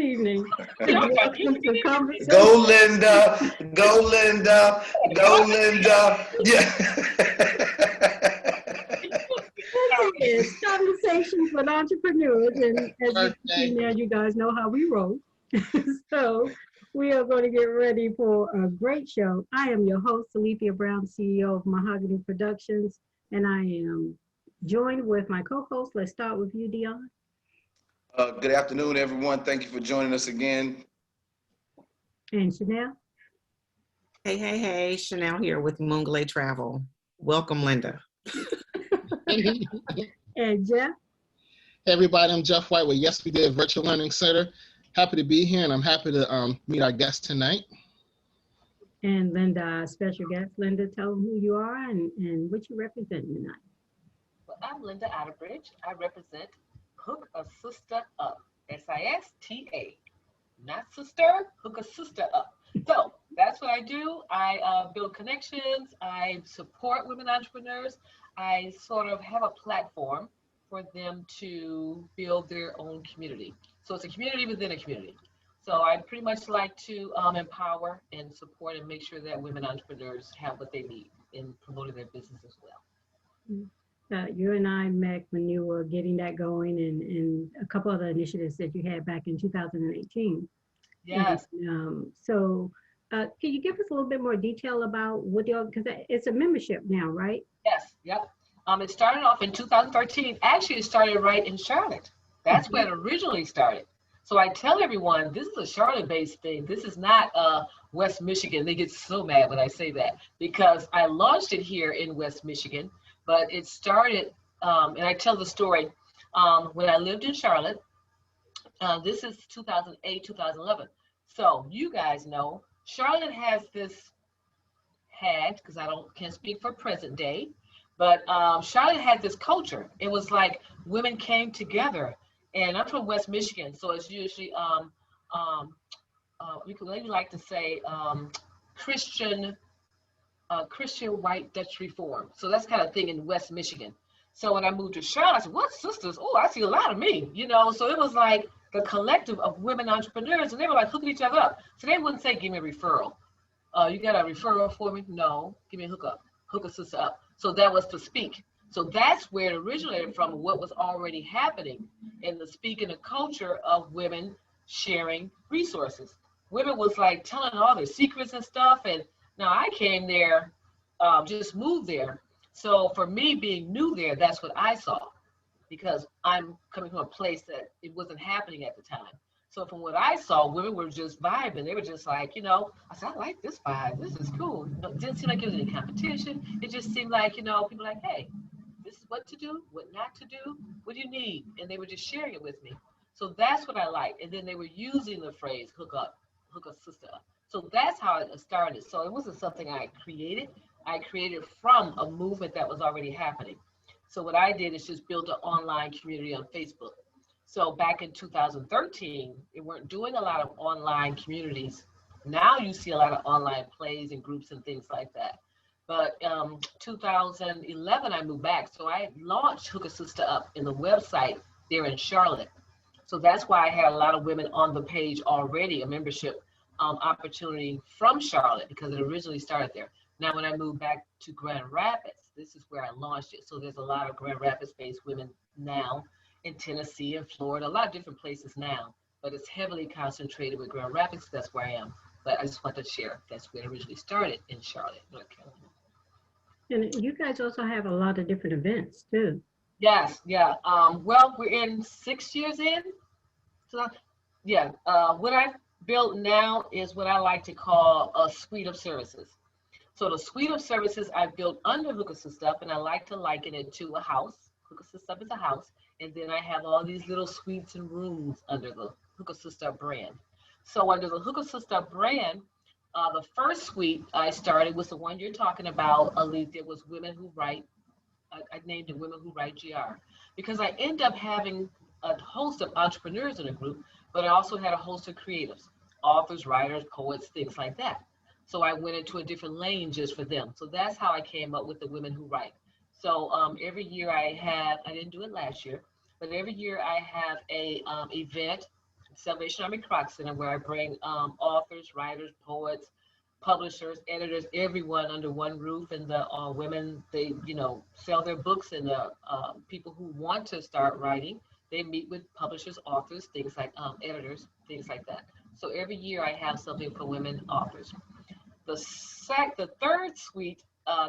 evening. Welcome to Conversation. Go Linda, go Linda, go Linda. Yeah. This is Conversations with Entrepreneurs, and as you can see now, you guys know how we roll. So we are going to get ready for a great show. I am your host, Alethea Brown, CEO of Mahogany Productions, and I am joined with my co-host. Let's start with you, Dion. Good afternoon, everyone. Thank you for joining us again. And Chanel. Hey, Chanel here with Moonglow Travel. Welcome, Linda. And Jeff. Hey everybody, I'm Jeff White with Yes We Did Virtual Learning Center. Happy to be here, and I'm happy to meet our guest tonight. And Linda, our special guest. Linda, tell them who you are and what you represent tonight. Well, I'm Linda Otterbridge. I represent Hook a Sister Up, SISTA. Not sister, hook a sister up. So that's what I do. I build connections. I support women entrepreneurs. I sort of have a platform for them to build their own community. So it's a community within a community. So I pretty much like to empower and support and make sure that women entrepreneurs have what they need in promoting their business as well. You and I met when you were getting that going and a couple other initiatives that you had back in 2018. Yes. And, can you give us a little bit more detail about what because it's a membership now, right? Yes. Yep. It started off in 2013. Actually, it started right in Charlotte. That's where it originally started. So I tell everyone, this is a Charlotte-based thing. This is not West Michigan. They get so mad when I say that because I launched it here in West Michigan, but it started, and I tell the story, when I lived in Charlotte. This is 2008, 2011. So you guys know, Charlotte has because I can't speak for present day, but Charlotte had this culture. It was like women came together, and I'm from West Michigan, so it's usually we could maybe like to say Christian white Dutch reform. So that's kind of thing in West Michigan. So when I moved to Charlotte, I said, "What sisters? Oh, I see a lot of me," So it was like the collective of women entrepreneurs, and they were like hooking each other up. So they wouldn't say, "Give me a referral." You got a referral for me? No, give me a hookup. Hook a sister up. So that was to speak. So that's where it originated from, what was already happening in the speaking the culture of women sharing resources. Women was like telling all their secrets and stuff. And now I came there, just moved there. So for me being new there, that's what I saw, because I'm coming from a place that it wasn't happening at the time. So from what I saw, women were just vibing. They were just like, I said, I like this vibe. This is cool. It didn't seem like it was any competition. It just seemed like, people like, hey, this is what to do, what not to do, what do you need? And they were just sharing it with me. So that's what I like. And then they were using the phrase hook a sister up. So that's how it started. So it wasn't something I created. I created from a movement that was already happening. So what I did is just build an online community on Facebook. So back in 2013, they weren't doing a lot of online communities. Now you see a lot of online plays and groups and things like that. But 2011, I moved back. So I launched Hook a Sister Up in the website there in Charlotte. So that's why I had a lot of women on the page already, a membership opportunity from Charlotte, because it originally started there. Now, when I moved back to Grand Rapids, this is where I launched it. So there's a lot of Grand Rapids-based women now in Tennessee and Florida, a lot of different places now, but it's heavily concentrated with Grand Rapids. That's where I am. But I just want to share, that's where it originally started, in Charlotte, North Carolina. And you guys also have a lot of different events too. Yes, yeah. Well, we're in 6 years in. So yeah, what I've built now is what I like to call a suite of services. So the suite of services I built under Hook a Sister Up, and I like to liken it to a house. Hook a Sister Up is a house. And then I have all these little suites and rooms under the Hook a Sister Up brand. So under the Hook a Sister Up brand, the first suite I started was the one you're talking about, Alethea, was Women Who Write. I named it Women Who Write GR, because I end up having a host of entrepreneurs in a group, but I also had a host of creatives, authors, writers, poets, things like that. So I went into a different lane just for them. So that's how I came up with the Women Who Write. So every year I didn't do it last year, but every year I have a event Salvation Army Croc Center, where I bring authors, writers, poets, publishers, editors, everyone under one roof. And the women, they, sell their books, and the people who want to start writing, they meet with publishers, authors, things like editors, things like that. So every year I have something for women authors. The third suite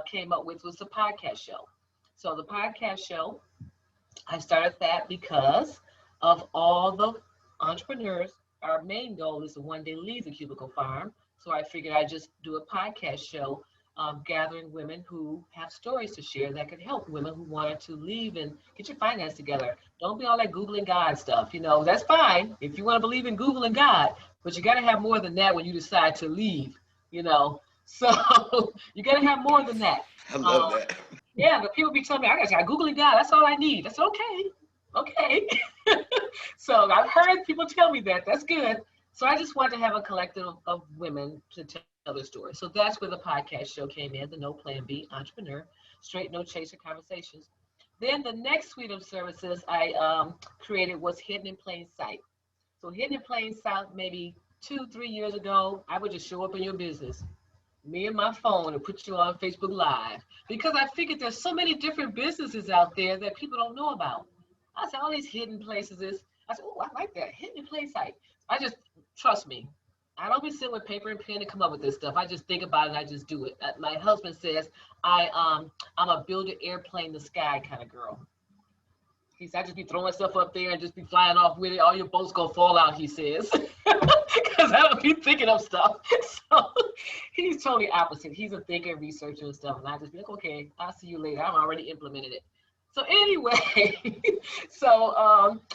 came up with was the podcast show. So the podcast show, I started that because of all the entrepreneurs. Our main goal is to one day leave the cubicle farm. So I figured I'd just do a podcast show, gathering women who have stories to share that could help women who wanted to leave and get your finance together. Don't be all that Google and God stuff. That's fine if you want to believe in Google and God, but you got to have more than that when you decide to leave, So you got to have more than that. I love that. Yeah, but people be telling me, I got Google and God. That's all I need. That's okay. So I've heard people tell me that. That's good. So I just wanted to have a collective of women to tell their stories. So that's where the podcast show came in, the No Plan B Entrepreneur, Straight No Chaser Conversations. Then the next suite of services I created was Hidden in Plain Sight. So Hidden in Plain Sight, maybe 2-3 years ago, I would just show up in your business, me and my phone, and put you on Facebook Live, because I figured there's so many different businesses out there that people don't know about. I said, all these hidden places I said, oh, I like that, Hidden in Plain Sight. Trust me, I don't be sitting with paper and pen to come up with this stuff. I just think about it and I just do it. My husband says I'm a build an airplane in the sky kind of girl. He said, I just be throwing stuff up there and just be flying off with it. All your boats gonna fall out, he says. Because I don't be thinking of stuff. So he's totally opposite. He's a thinker, researcher and stuff. And I just be like, okay, I'll see you later. I've already implemented it. So anyway,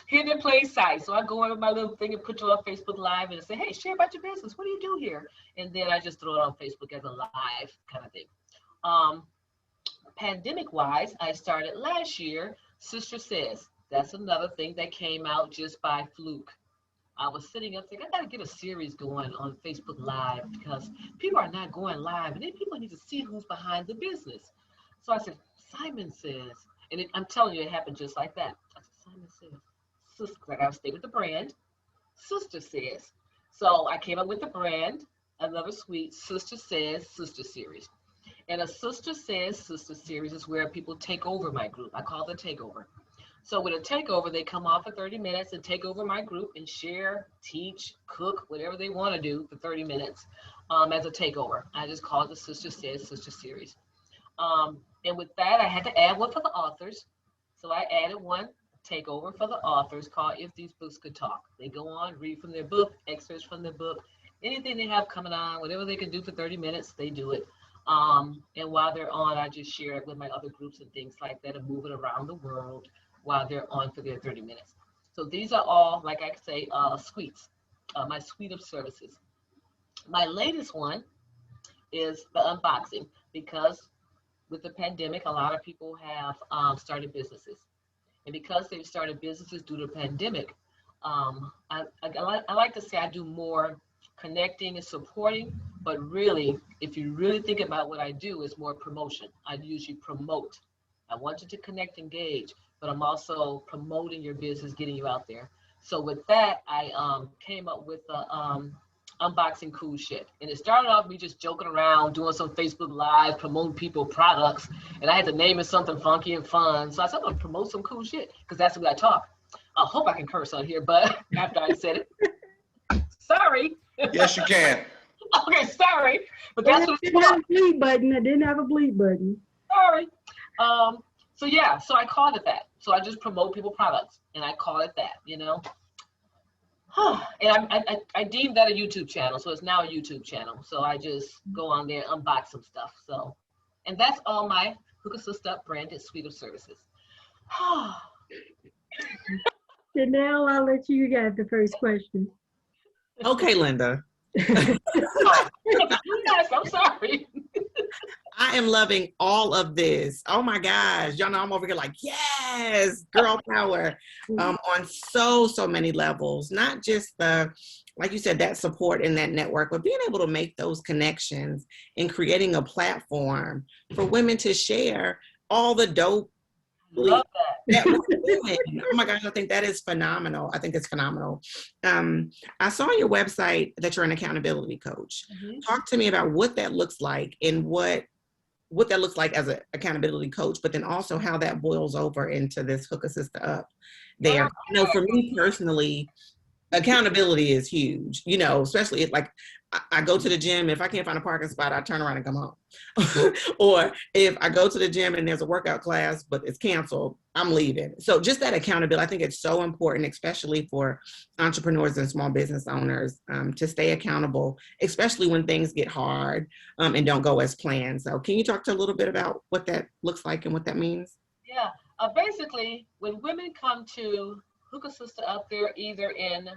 Hidden in Plain Sight. So I go in with my little thing and put you on Facebook Live and say, hey, share about your business. What do you do here? And then I just throw it on Facebook as a live kind of thing. Pandemic-wise, I started last year, Sister Says. That's another thing that came out just by fluke. I was sitting up thinking, I got to get a series going on Facebook Live because people are not going live. And then people need to see who's behind the business. So I said, Simon Says. And I'm telling you, it happened just like that. I said, Simon Says. Sister, I got to stay with the brand. Sister Says. So I came up with the brand, another suite, Sister Says, Sister Series. And a Sister Says, Sister Series is where people take over my group. I call it a takeover. So with a takeover, they come off for 30 minutes and take over my group and share, teach, cook, whatever they want to do for 30 minutes as a takeover. I just call it the Sister Says, Sister Series. And with that, I had to add one for the authors. So I added one takeover for the authors called If These Books Could Talk. They go on, read from their book, excerpts from their book, anything they have coming on, whatever they can do for 30 minutes, they do it. And while they're on, I just share it with my other groups and things like that and move it around the world while they're on for their 30 minutes. So these are all, like I say, suites, my suite of services. My latest one is the unboxing, because with the pandemic, a lot of people have started businesses. And because they've started businesses due to the pandemic, I like to say I do more connecting and supporting, but really, if you really think about what I do, it's more promotion. I usually promote. I want you to connect, engage, but I'm also promoting your business, getting you out there. So with that, I came up with the unboxing cool shit. And it started off me just joking around, doing some Facebook Live, promoting people products. And I had to name it something funky and fun. So I said, I'm gonna promote some cool shit, because that's the way I talk. I hope I can curse on here, but after I said it, sorry. Yes, you can. Okay, sorry. But that's what it's didn't have a bleep button. I didn't have a bleep button. Sorry. So yeah, so I called it that. So I just promote people products, and I call it that, you know. And I deemed that a YouTube channel, so it's now a YouTube channel. So I just go on there, unbox some stuff. So, and that's all my Hookah Sister branded suite of services. Janelle, I'll let you get the first question. Okay, Linda. Yes, I'm sorry. I am loving all of this. Oh my gosh. Y'all know I'm over here like, yes, girl power on so many levels. Not just the, like you said, that support and that network, but being able to make those connections and creating a platform for women to share all the dope Love that. That we're doing. Oh my gosh, I think that is phenomenal. I think it's phenomenal. I saw on your website that you're an accountability coach. Mhm. Talk to me about what that looks like and what that looks like as an accountability coach, but then also how that boils over into this Hook a Sister Up there. Oh, You know, for me personally, accountability is huge, you know, especially if like I go to the gym, if I can't find a parking spot, I turn around and come home. Or if I go to the gym and there's a workout class, but it's canceled, I'm leaving. So just that accountability, I think it's so important, especially for entrepreneurs and small business owners, to stay accountable, especially when things get hard and don't go as planned. So can you talk to a little bit about what that looks like and what that means? yeah. Basically, when women come to Hook a Sister Up, they're either in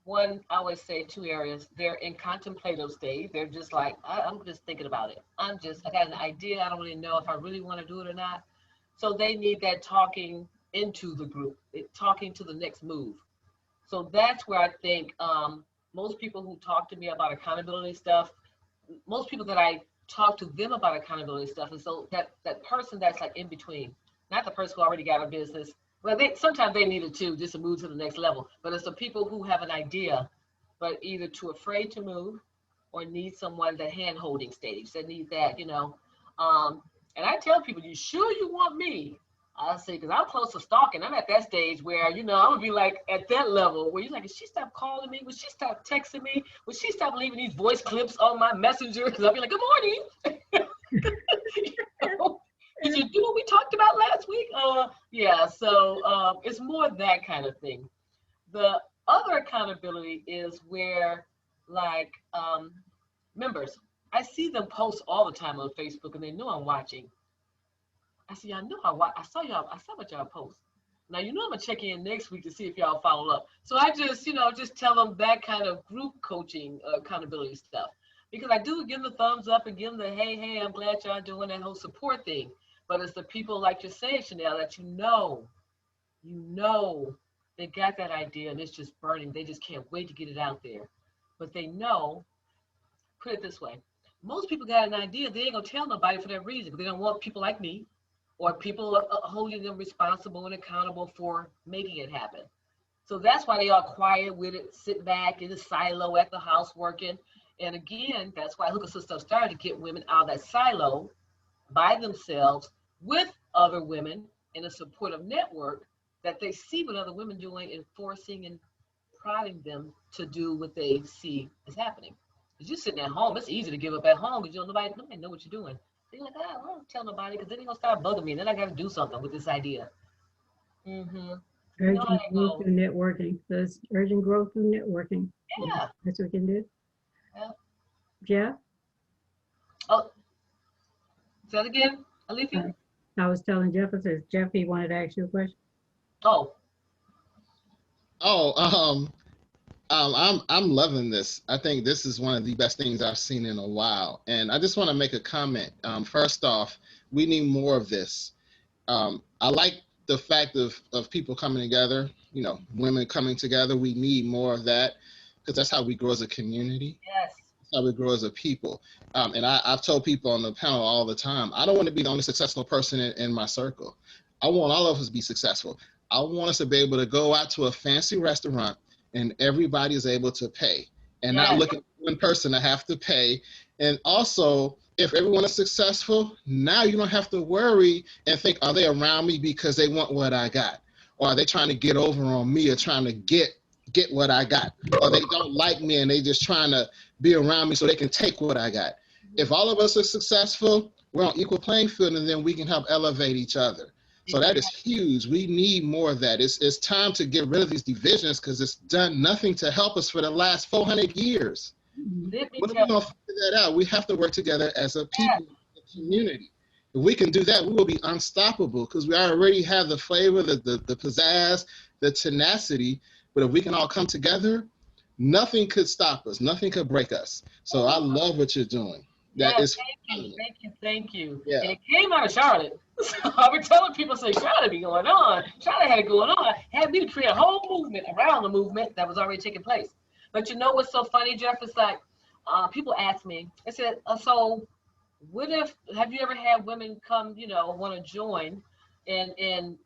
one, I always say 2 areas. They're in contemplative stage. They're just like, I'm just thinking about it. I got an idea. I don't really know if I really want to do it or not. So they need that talking into the group, talking to the next move. So that's where I think most people who talk to me about accountability stuff, most people that I talk to them about accountability stuff, and so that person that's like in between, not the person who already got a business. Well, sometimes they need it too, just to move to the next level. But it's the people who have an idea, but either too afraid to move or need someone, the hand-holding stage, that need that, you know. And I tell people, you sure you want me? I say, because I'm close to stalking. I'm at that stage where, you know, I'm going to be like at that level where you're like, is she stop calling me? Would she stop texting me? Would she stop leaving these voice clips on my messenger? Because I'll be like, good morning. You know? Did you do what we talked about last week? Yeah, so it's more that kind of thing. The other accountability is where, like, members, I see them post all the time on Facebook and they know I'm watching. I see, I know I saw what y'all post. Now, you know I'm going to check in next week to see if y'all follow up. So I just, you know, just tell them that kind of group coaching accountability stuff. Because I do give them the thumbs up and give them the, hey, I'm glad y'all doing that whole support thing. But it's the people like you're saying, Chanel, that you know, they got that idea and it's just burning. They just can't wait to get it out there. But they know, put it this way, most people got an idea, they ain't gonna tell nobody for that reason, because they don't want people like me or people holding them responsible and accountable for making it happen. So that's why they are quiet with it, sit back in the silo at the house working. And again, that's why Hook a Sister started to get women out of that silo by themselves with other women in a supportive network that they see what other women doing and forcing and prodding them to do what they see is happening. Because you're sitting at home, it's easy to give up at home because nobody know what you're doing. They're like, I don't tell nobody because then they're gonna start bugging me and then I gotta do something with this idea. Mm-hmm. Urgent growth through networking. So it's urgent growth through networking. Yeah. That's what we can do. Yeah. Jeff? Oh, say that again, Alethea? I was telling Jeff, I said, Jeff, he wanted to ask you a question. I'm loving this. I think this is one of the best things I've seen in a while. And I just want to make a comment. First off, we need more of this. I like the fact of people coming together, you know, women coming together. We need more of that because that's how we grow as a community. Yes. That's how we grow as a people. And I've told people on the panel all the time, I don't want to be the only successful person in my circle. I want all of us to be successful. I want us to be able to go out to a fancy restaurant and everybody is able to pay and not look at one person to have to pay. And also, if everyone is successful, now you don't have to worry and think, are they around me because they want what I got? Or are they trying to get over on me or trying to get what I got? Or they don't like me and they just trying to be around me so they can take what I got. If all of us are successful, we're on equal playing field and then we can help elevate each other. So that is huge. We need more of that. It's time to get rid of these divisions because it's done nothing to help us for the last 400 years. When are we going to figure that out? We have to work together as a people, a community. If we can do that, we will be unstoppable because we already have the flavor, the pizzazz, the tenacity. But if we can all come together, nothing could stop us. Nothing could break us. So I love what you're doing. That is thank you. Yeah. And it came out of Charlotte. So I've been telling people, say, Charlotte be going on. Charlotte had it going on. Had me to create a whole movement around the movement that was already taking place. But you know what's so funny, Jeff? It's like people ask me, I said, so what if, have you ever had women come, you know, want to join and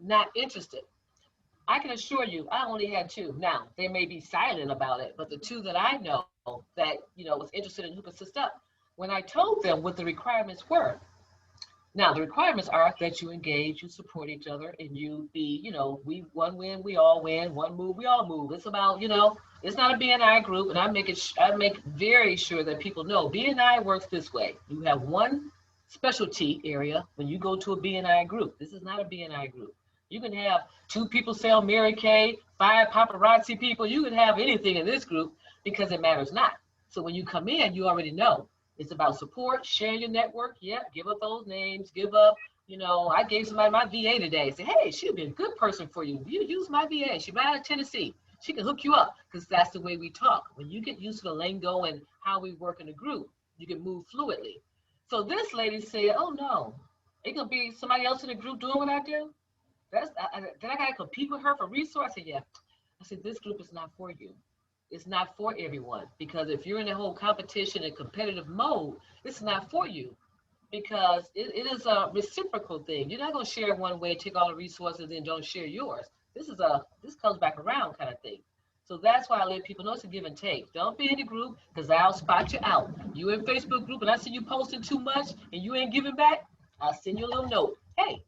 not interested. I can assure you, I only had 2. Now, they may be silent about it, but the 2 that I know that, was interested in who could assist up, when I told them what the requirements were. Now, the requirements are that you engage, you support each other, and you be, we one win, we all win, one move, we all move. It's about, it's not a BNI group, and I make very sure that people know BNI works this way. You have one specialty area when you go to a BNI group. This is not a BNI group. You can have 2 people sell Mary Kay, 5 paparazzi people. You can have anything in this group because it matters not. So when you come in, you already know. It's about support, sharing your network. Yep, give up those names, give up. I gave somebody my VA today. Say, hey, she'll be a good person for you. You use my VA. She's right out of Tennessee. She can hook you up because that's the way we talk. When you get used to the lingo and how we work in a group, you can move fluidly. So this lady said, oh no, it could be somebody else in the group doing what I do. Then I got to compete with her for resources. Yeah. I said, this group is not for you. It's not for everyone, because if you're in a whole competition and competitive mode, it's not for you, because it is a reciprocal thing. You're not going to share one way, take all the resources, and don't share yours. This comes back around kind of thing. So that's why I let people know it's a give and take. Don't be in the group, because I'll spot you out. You in Facebook group and I see you posting too much and you ain't giving back, I'll send you a little note. Hey,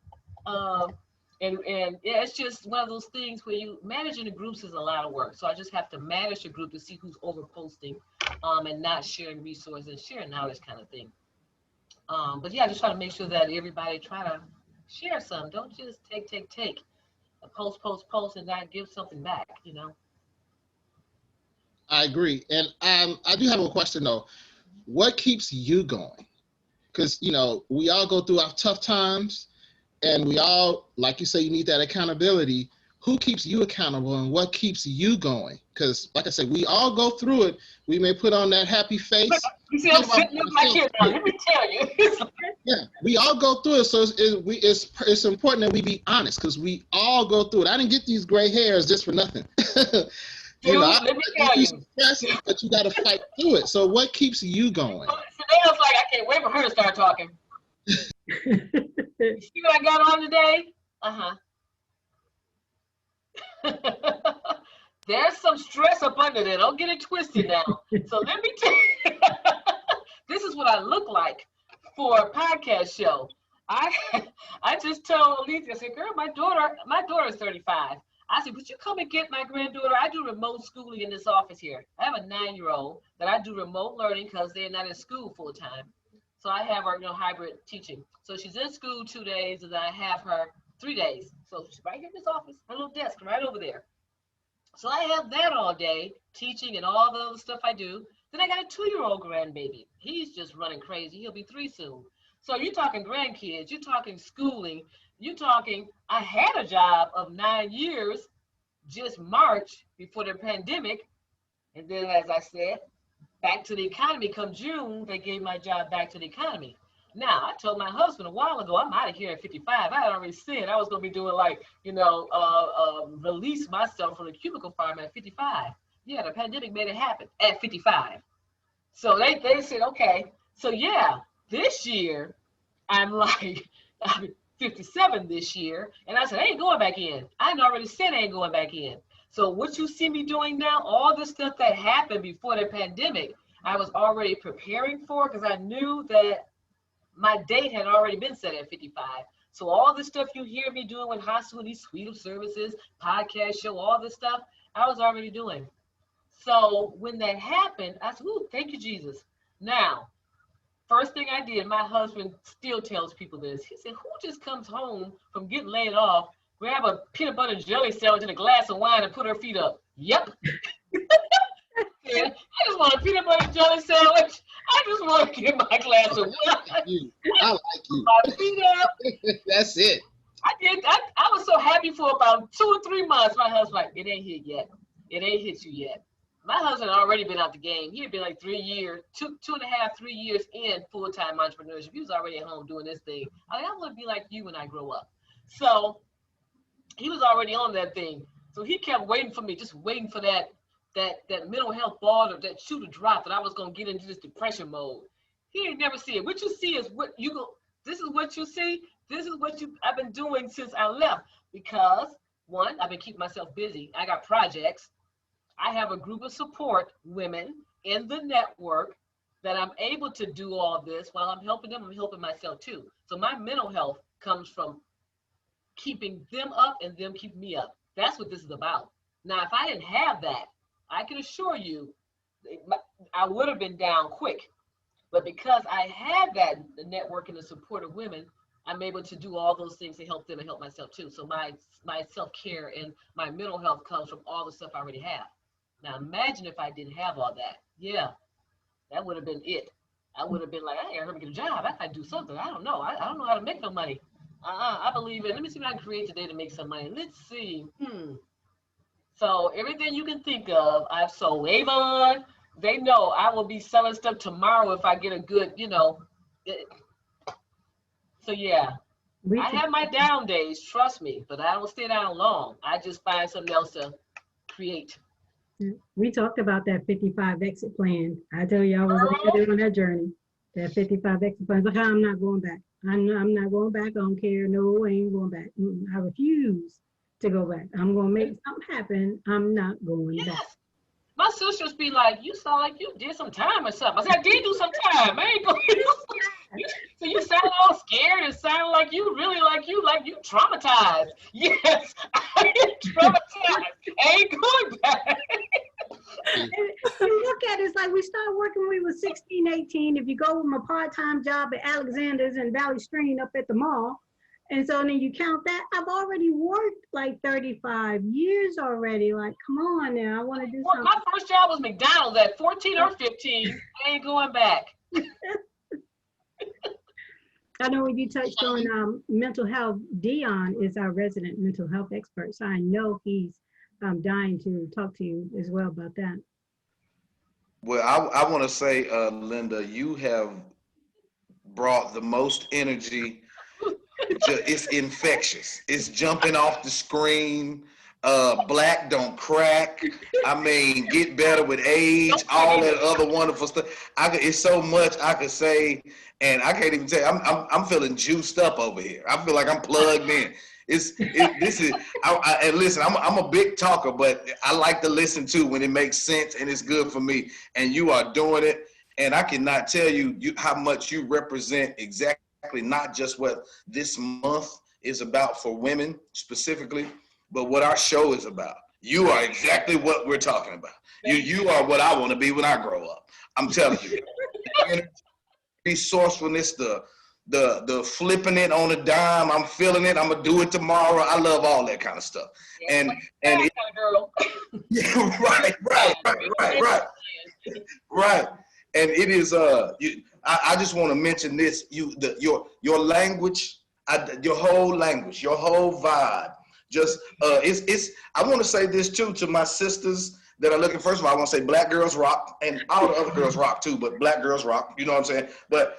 and yeah, it's just one of those things where managing the groups is a lot of work. So I just have to manage the group to see who's over posting and not sharing resources and sharing knowledge kind of thing. But yeah, I just try to make sure that everybody try to share some. Don't just take. Post and not give something back, I agree. And I do have a question though. What keeps you going? Because, we all go through our tough times, and we all, like you say, you need that accountability. Who keeps you accountable, and what keeps you going? Because, like I said, we all go through it. We may put on that happy face. You see, I'm sitting with my kids now. Let me tell you. Yeah, we all go through it. So it's important that we be honest, because we all go through it. I didn't get these gray hairs just for nothing. Dude, let me tell you. Stress, but you got to fight through it. So what keeps you going? Today I was like, I can't wait for her to start talking. You see what I got on today? There's some stress up under there. Don't get it twisted now. So let me tell you, this is what I look like for a podcast show. I just told Alicia, I said, girl, my daughter is 35. I said, would you come and get my granddaughter? I do remote schooling in this office here. I have a 9-year-old that I do remote learning because they're not in school full time. So I have her, hybrid teaching. So she's in school 2 days, and I have her 3 days. So she's right here in this office, her little desk right over there. So I have that all day, teaching and all the other stuff I do. Then I got a 2-year-old grandbaby. He's just running crazy. He'll be 3 soon. So you're talking grandkids, you're talking schooling, you're talking, I had a job of 9 years, just March before the pandemic. And then, as I said, back to the economy come June, they gave my job back to the economy. Now, I told my husband a while ago, I'm out of here at 55. I had already said I was going to be doing release myself from the cubicle farm at 55. Yeah, the pandemic made it happen at 55. So they said, okay. So yeah, this year, I'm 57 this year. And I said, I ain't going back in. I already said I ain't going back in. So what you see me doing now, all the stuff that happened before the pandemic, I was already preparing for, because I knew that my date had already been set at 55. So all the stuff you hear me doing with HASU, these suite of services, podcast show, all this stuff, I was already doing. So when that happened, I said, ooh, thank you, Jesus. Now, first thing I did, my husband still tells people this. He said, who just comes home from getting laid off, grab a peanut butter and jelly sandwich and a glass of wine and put her feet up? Yep. I just want a peanut butter and jelly sandwich. I just want to get my glass of wine. I like you. My feet up. That's it. I was so happy for about 2 or 3 months. My husband's like, it ain't hit yet. It ain't hit you yet. My husband had already been out the game. He had been like 3 years, 2.5, 3 years in full-time entrepreneurship. He was already at home doing this thing. I want to be like you when I grow up. So he was already on that thing. So he kept waiting for me, just waiting for that mental health ball, or that shoe to drop, that I was going to get into this depression mode. He ain't never see it. What you see is what you go. This is what you see. This is what I've been doing since I left. Because one, I've been keeping myself busy. I got projects. I have a group of support women in the network that I'm able to do all this while I'm helping them. I'm helping myself too. So my mental health comes from keeping them up and them keeping me up. That's what this is about. Now, if I didn't have that, I can assure you, I would have been down quick. But because I had that, the network and the support of women, I'm able to do all those things to help them and help myself too. So my self-care and my mental health comes from all the stuff I already have. Now, imagine if I didn't have all that. Yeah, that would have been it. I would have been like, hey, I heard me get a job. I gotta do something. I don't know. I don't know how to make no money. I believe it. Let me see what I can create today to make some money. Let's see. So everything you can think of, I've sold. Avon, they know I will be selling stuff tomorrow if I get a good, So yeah, I have my down days, trust me, but I don't stay down long. I just find something else to create. We talked about that 55 exit plan. I tell you, I was already on that journey. That 55 exit plan. Look, I'm not going back. I'm not going back. I don't care. No, I ain't going back. I refuse to go back. I'm going to make something happen. I'm not going back. My sisters be like, you sound like you did some time or something. I said, I did do some time. I ain't going So you sound all scared and sound like you really like you traumatized. Yes, I am traumatized. I ain't going back. And you look at it, it's like we started working when we were 16, 18. If you go with my part-time job at Alexander's and Valley Stream up at the mall, and so then you count that, I've already worked like 35 years already. Like, come on now, I want to do something. My first job was McDonald's at 14 or 15. I ain't going back. I know when you touched on mental health, Dion is our resident mental health expert. So I know he's dying to talk to you as well about that. Well, I want to say, Linda, you have brought the most energy. It's infectious. It's jumping off the screen. Black don't crack. I mean, get better with age. All that other wonderful stuff. It's so much I could say, and I can't even tell you. I'm feeling juiced up over here. I feel like I'm plugged in. And listen, I'm a big talker, but I like to listen too when it makes sense and it's good for me. And you are doing it, and I cannot tell you how much you represent exactly. Not just what this month is about for women specifically, but what our show is about. You are exactly what we're talking about. You are what I want to be when I grow up. I'm telling you. Resourcefulness, the flipping it on a dime. I'm feeling it. I'm gonna do it tomorrow. I love all that kind of stuff. And it, yeah, right. And it is I just want to mention this. Your language, your whole language, your whole vibe. Just I want to say this too to my sisters that are looking. First of all, I want to say black girls rock, and all the other girls rock too, but black girls rock. You know what I'm saying? But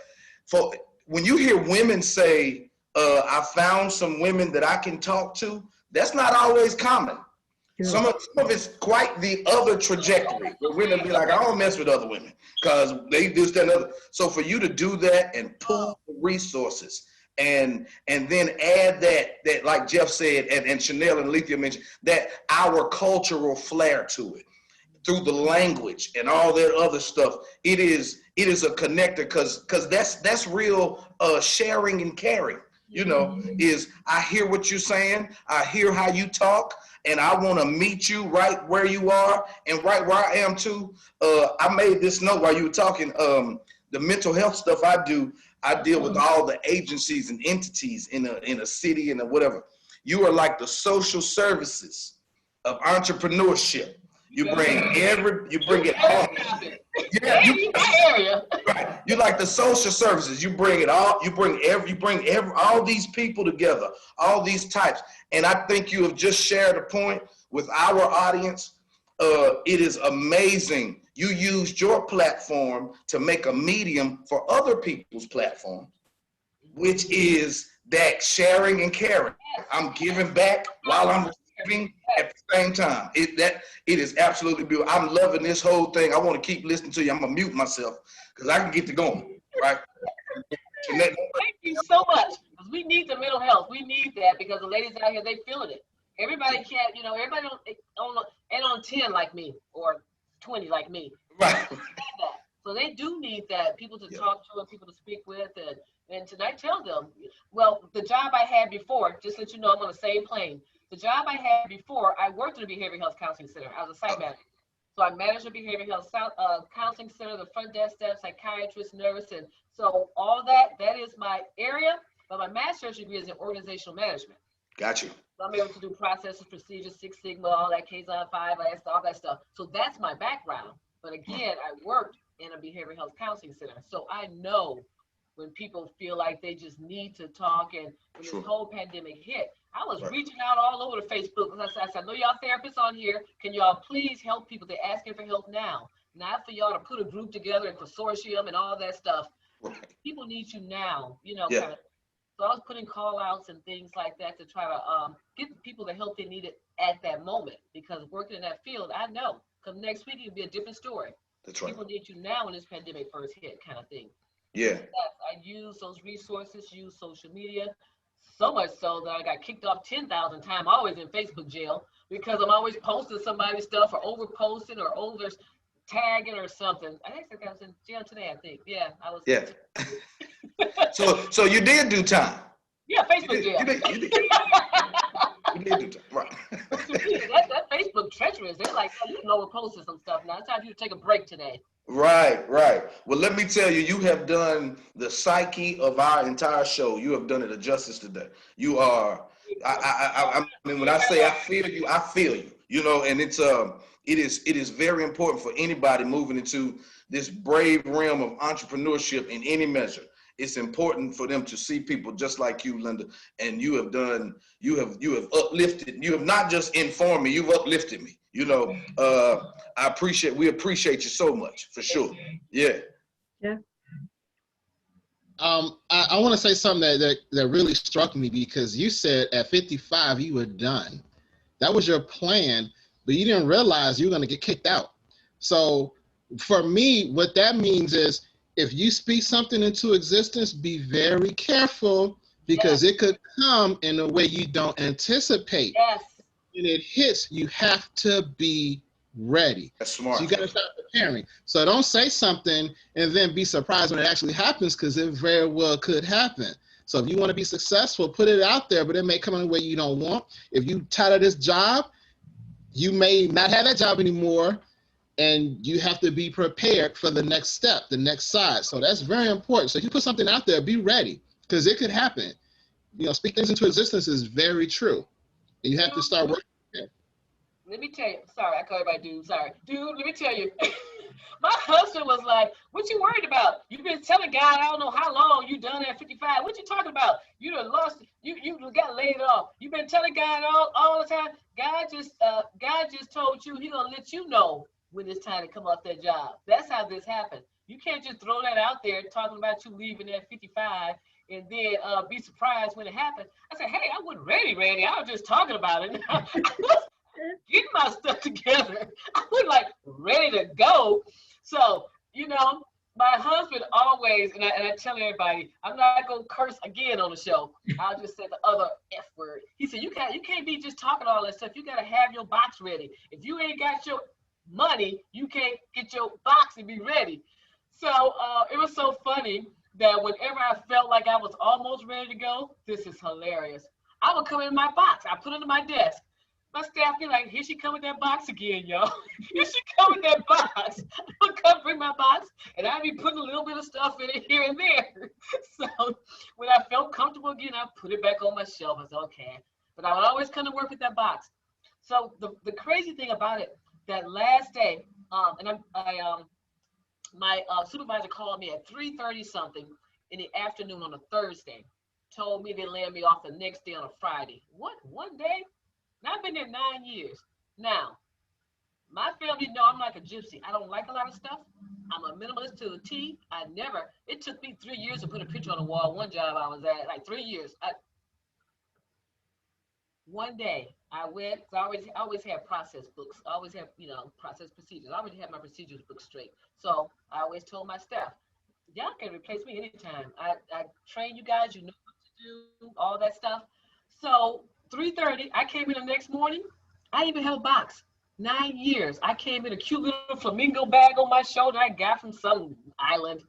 when you hear women say, "I found some women that I can talk to," that's not always common. Some of it's quite the other trajectory. Where women be like, I don't mess with other women because they do that and other. So for you to do that and pull the resources and then add that like Jeff said, and Chanel and Lethea mentioned, that our cultural flair to it through the language and all that other stuff, it is a connector because that's real sharing and caring. You know, is I hear what you're saying, I hear how you talk, and I want to meet you right where you are and right where I am too. I made this note while you were talking. The mental health stuff I deal with all the agencies and entities in a city and whatever. You are like the social services of entrepreneurship. You bring it all. Yeah, right. You like the social services. You bring it all. You bring all these people together, all these types. And I think you have just shared a point with our audience. It is amazing. You used your platform to make a medium for other people's platform, which is that sharing and caring. I'm giving back while I'm receiving at the same time. It is absolutely beautiful. I'm loving this whole thing. I want to keep listening to you. I'm gonna mute myself because I can get to going, right? Thank you so much. Because we need the mental health. We need that because the ladies out here, they feeling it. Everybody can't, everybody ain't on 10 like me or 20 like me. Right. So they do need that, people to talk to and people to speak with. And tonight tell them, well, the job I had before, just let you know I'm on the same plane. The job I had before, I worked in a behavioral health counseling center. I was a site manager. So I managed a behavioral health counseling center, the front desk staff, psychiatrist, nurse. And so all that is my area. But my master's degree is in organizational management. Got you. So I'm able to do processes, procedures, Six Sigma, all that, Kaizen 5, all that stuff. So that's my background. But again, I worked in a behavioral health counseling center. So I know when people feel like they just need to talk. And when this whole pandemic hit, I was reaching out all over the Facebook. I said, I know y'all therapists on here. Can y'all please help people? They're asking for help now. Not for y'all to put a group together and consortium and all that stuff. People need you now, kind of. So I was putting call outs and things like that to try to get people the help they needed at that moment. Because working in that field, I know, because next week it'll be a different story. That's right. People need you now when this pandemic first hit, kind of thing. Yeah. I use those resources, use social media, so much so that I got kicked off 10,000 times, always in Facebook jail, because I'm always posting somebody's stuff or over posting or over tagging or something. I think I was in jail today, I think. Yeah, I was. Yeah. So you did do time. Yeah, Facebook jail. You did do time, right. that Facebook treacherous. They're like, oh, you can overpost some stuff now. It's time for you to take a break today. Right. Well, let me tell you, you have done the psyche of our entire show. You have done it a justice today. You are, I mean, when I say I feel you, and it is very important for anybody moving into this brave realm of entrepreneurship in any measure. It's important for them to see people just like you, Linda, and you have uplifted. You have not just informed me, you've uplifted me. We appreciate you so much, for sure. Yeah. I want to say something that really struck me, because you said at 55 you were done. That was your plan, but you didn't realize you were going to get kicked out. So for me, what that means is, if you speak something into existence, be very careful, because it could come in a way you don't anticipate. Yes. When it hits, you have to be ready. That's smart. So you got to start preparing. So don't say something and then be surprised when it actually happens, because it very well could happen. So if you want to be successful, put it out there, but it may come in a way you don't want. If you tired of this job, you may not have that job anymore, and you have to be prepared for the next step, the next side. So that's very important. So if you put something out there, be ready, because it could happen. Speak things into existence is very true. And you have to start working. Let me tell you, sorry, I call everybody dude, sorry. Dude, let me tell you, my husband was like, what you worried about? You've been telling God, I don't know how long you done at 55. What you talking about? You done lost, you got laid off. You've been telling God all the time. God just told you he gonna let you know when it's time to come off that job. That's how this happened. You can't just throw that out there talking about you leaving at 55 and then be surprised when it happened. I said, hey, I wasn't ready. I was just talking about it. I was getting my stuff together. I was like ready to go. So, my husband always, and I tell everybody, I'm not going to curse again on the show. I'll just say the other F word. He said, you can't be just talking all that stuff. You got to have your box ready. If you ain't got your money, you can't get your box and be ready. So it was so funny that whenever I felt like I was almost ready to go, this is hilarious. I would come in my box. I put it on my desk. My staff be like, here she come with that box again, y'all. Here she come with that box. I would come bring my box, and I'd be putting a little bit of stuff in it here and there. So when I felt comfortable again, I put it back on my shelf. I said, okay. But I would always come to work with that box. So the crazy thing about it, that last day, my supervisor called me at 3:30 something in the afternoon on a Thursday, told me they laid me off the next day on a Friday. What, one day? Now I've been there 9 years. Now, my family know I'm like a gypsy. I don't like a lot of stuff. I'm a minimalist to the T. It took me 3 years to put a picture on the wall. One job I was at, like 3 years. One day I went, I always have process books. I always have, process procedures. I already have my procedures book straight. So I always told my staff, Y'all can replace me anytime. I train you guys, you know what to do, all that stuff. So 3:30, I came in the next morning. I even have a box. 9 years. I came in a cute little flamingo bag on my shoulder I got from some island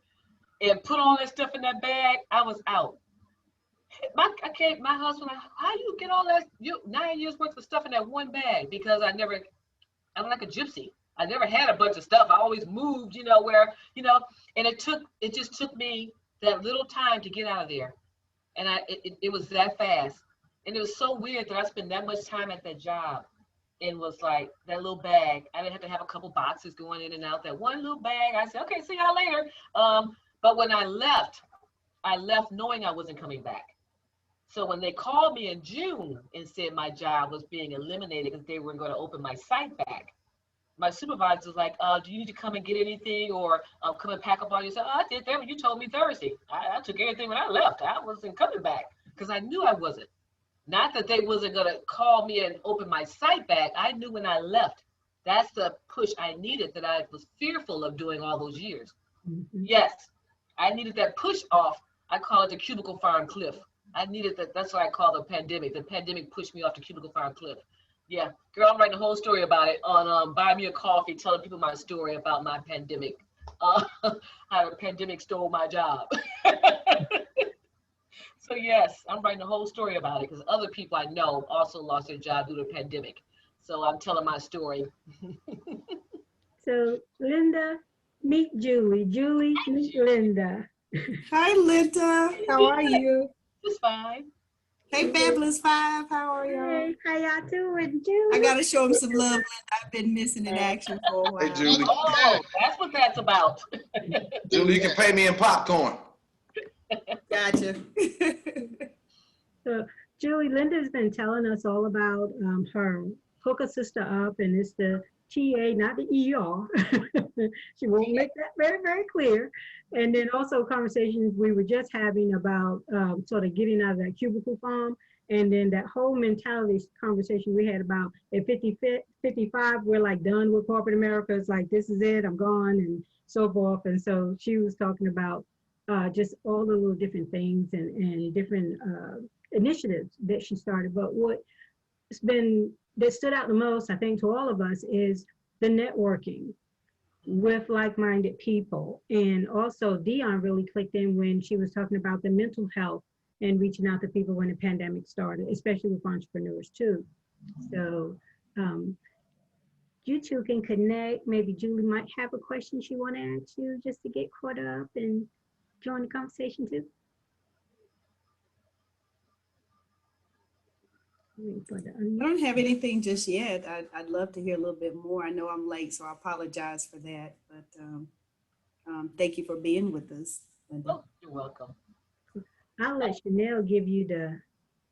and put all that stuff in that bag. I was out. My husband, how you get all that 9 years worth of stuff in that one bag? Because I'm like a gypsy. I never had a bunch of stuff. I always moved, and it just took me that little time to get out of there. And it was that fast. And it was so weird that I spent that much time at that job and was like that little bag. I didn't have to have a couple boxes going in and out. That one little bag, I said, okay, see y'all later. But when I left knowing I wasn't coming back. So when they called me in June and said my job was being eliminated because they weren't going to open my site back, my supervisor was like, do you need to come and get anything or come and pack up all your stuff? I did that when you told me Thursday. I took everything when I left. I wasn't coming back because I knew I wasn't. Not that they wasn't going to call me and open my site back. I knew when I left. That's the push I needed that I was fearful of doing all those years. Mm-hmm. Yes, I needed that push off. I call it the cubicle farm cliff. I needed that. That's what I call the pandemic. The pandemic pushed me off the cubicle farm cliff. Yeah, girl, I'm writing a whole story about it on Buy Me a Coffee, telling people my story about my pandemic. How the pandemic stole my job. So yes, I'm writing a whole story about it because other people I know also lost their job due to the pandemic. So I'm telling my story. So Linda, meet Julie. Julie, meet Linda. Hi, Linda. How are you? Just fine. Hey, Fabulous Five. How are y'all? Hey, how y'all doing, Julie? I gotta show them some love, Linda. I've been missing in action for a while. Hey, Julie. Oh, that's what that's about. Julie, you can pay me in popcorn. Gotcha. So, Julie, Linda's been telling us all about her Hook a Sister Up, and it's the TA, not the ER. She won't make that very, very clear. And then also conversations we were just having about sort of getting out of that cubicle farm. And then that whole mentality conversation we had about at 55, we're like done with corporate America. It's like, this is it, I'm gone, and so forth. And so she was talking about just all the little different things and different initiatives that she started. But what that stood out the most, I think, to all of us is the networking with like-minded people. And also Dion really clicked in when she was talking about the mental health and reaching out to people when the pandemic started, especially with entrepreneurs too. So you two can connect. Maybe Julie might have a question she want to ask you just to get caught up and join the conversation too. I don't have anything just yet. I'd love to hear a little bit more. I know I'm late, so I apologize for that. But thank you for being with us, Linda. Oh, you're welcome. I'll let Chanel give you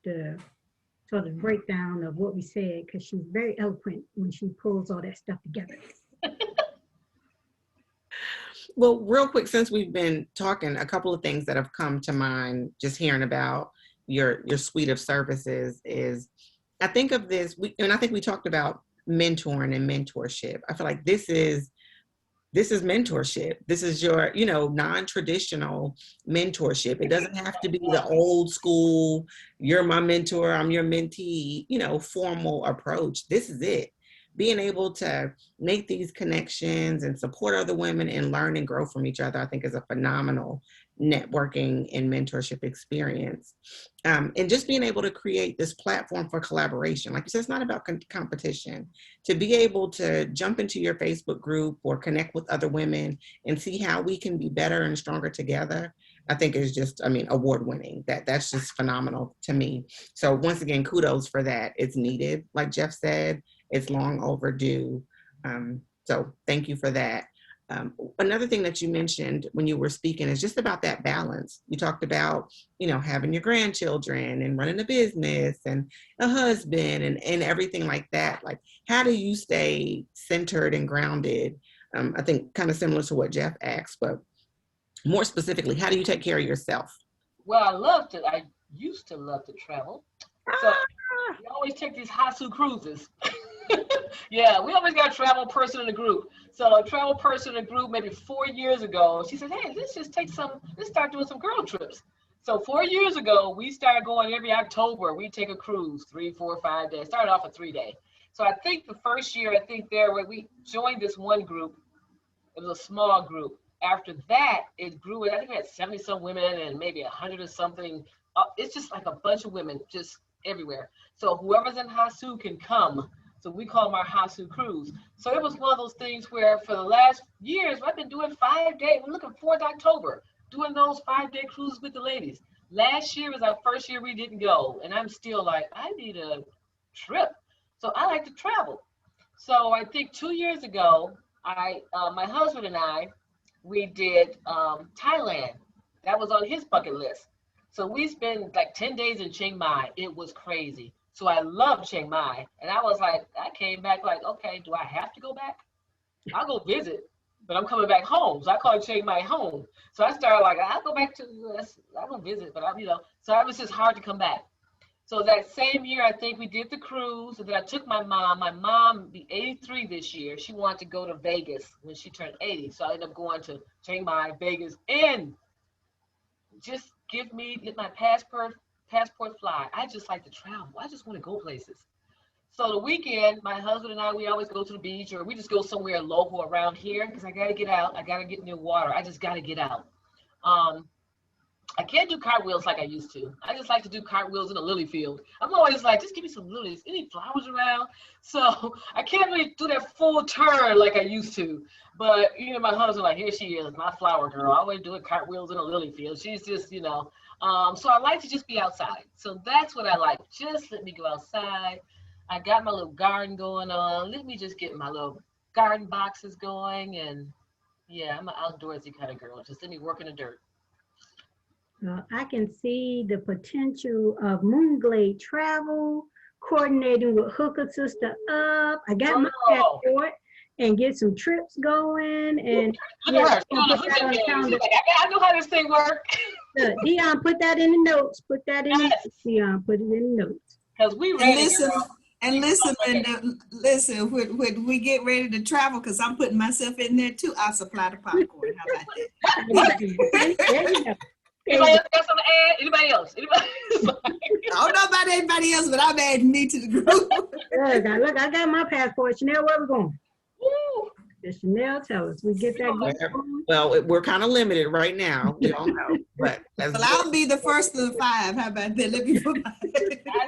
the sort of breakdown of what we said, because she's very eloquent when she pulls all that stuff together. Well, real quick, since we've been talking, a couple of things that have come to mind just hearing about your suite of services is, I think of this, and I think we talked about mentoring and mentorship. I feel like this is mentorship. This is your, non-traditional mentorship. It doesn't have to be the old school, you're my mentor, I'm your mentee, formal approach. This is it. Being able to make these connections and support other women and learn and grow from each other, I think is a phenomenal networking and mentorship experience. And just being able to create this platform for collaboration. Like you said, it's not about competition. To be able to jump into your Facebook group or connect with other women and see how we can be better and stronger together, I think is just, award-winning. That's just phenomenal to me. So once again, kudos for that. It's needed, like Jeff said. It's long overdue. So thank you for that. Another thing that you mentioned when you were speaking is just about that balance. You talked about, having your grandchildren and running a business and a husband and everything like that. Like, how do you stay centered and grounded? I think kind of similar to what Jeff asked, but more specifically, how do you take care of yourself? Well, I used to love to travel. So we always take these HASU cruises. Yeah, we always got a travel person in the group. So a travel person in the group maybe 4 years ago, she said, hey, let's start doing some girl trips. So 4 years ago, we started going every October. We take a cruise, 3, 4, 5 days. Started off a 3-day. So I think the first year, we joined this one group. It was a small group. After that, it grew. I think we had 70 some women and maybe 100 or something. It's just like a bunch of women just everywhere. So whoever's in HASU can come. So we call them our HASU cruise. So it was one of those things where for the last years, I've been doing 5 days. We're looking forward to October, doing those 5-day cruises with the ladies. Last year was our first year we didn't go. And I'm still like, I need a trip. So I like to travel. So I think 2 years ago, my husband and I, we did Thailand. That was on his bucket list. So we spent like 10 days in Chiang Mai. It was crazy. So I love Chiang Mai. And I was like, I came back like, okay, do I have to go back? I'll go visit, but I'm coming back home. So I call Chiang Mai home. So I started like, I'll go back to the US. I'll go visit, but so it was just hard to come back. So that same year, I think we did the cruise, and then I took my mom. My mom, be 83 this year. She wanted to go to Vegas when she turned 80. So I ended up going to Chiang Mai, Vegas, and just let my passport fly. I just like to travel. I just want to go places. So the weekend, my husband and I, we always go to the beach, or we just go somewhere local around here because I got to get out. I got to get near water. I just got to get out. I can't do cartwheels like I used to. I just like to do cartwheels in a lily field. I'm always like, just give me some lilies. Any flowers around? So I can't really do that full turn like I used to. But my husband, like, here she is, my flower girl. I always doing cartwheels in a lily field. She's just, so I like to just be outside. So that's what I like. Just let me go outside. I got my little garden going on. Let me just get my little garden boxes going. And yeah, I'm an outdoorsy kind of girl. Just let me work in the dirt. I can see the potential of Moonglade travel, coordinating with Hooker Sister Up. I got my passport and get some trips going. And I know how this thing works. Dion, put that in the notes. Put that in the notes, Dion. Put it in the notes. Because we ready. Listen, Linda, listen, when we get ready to travel, because I'm putting myself in there too, I'll supply the popcorn. How about that? There you go. Anybody else got something to add? Anybody else? I don't know about anybody else, but I'm adding me to the group. Now look, I got my passport. Chanel, where we going? Woo. Chanel, tell us. We get that. Well, we're kind of limited right now. We don't know, but I'll be the first of the 5. How about that? Let me put I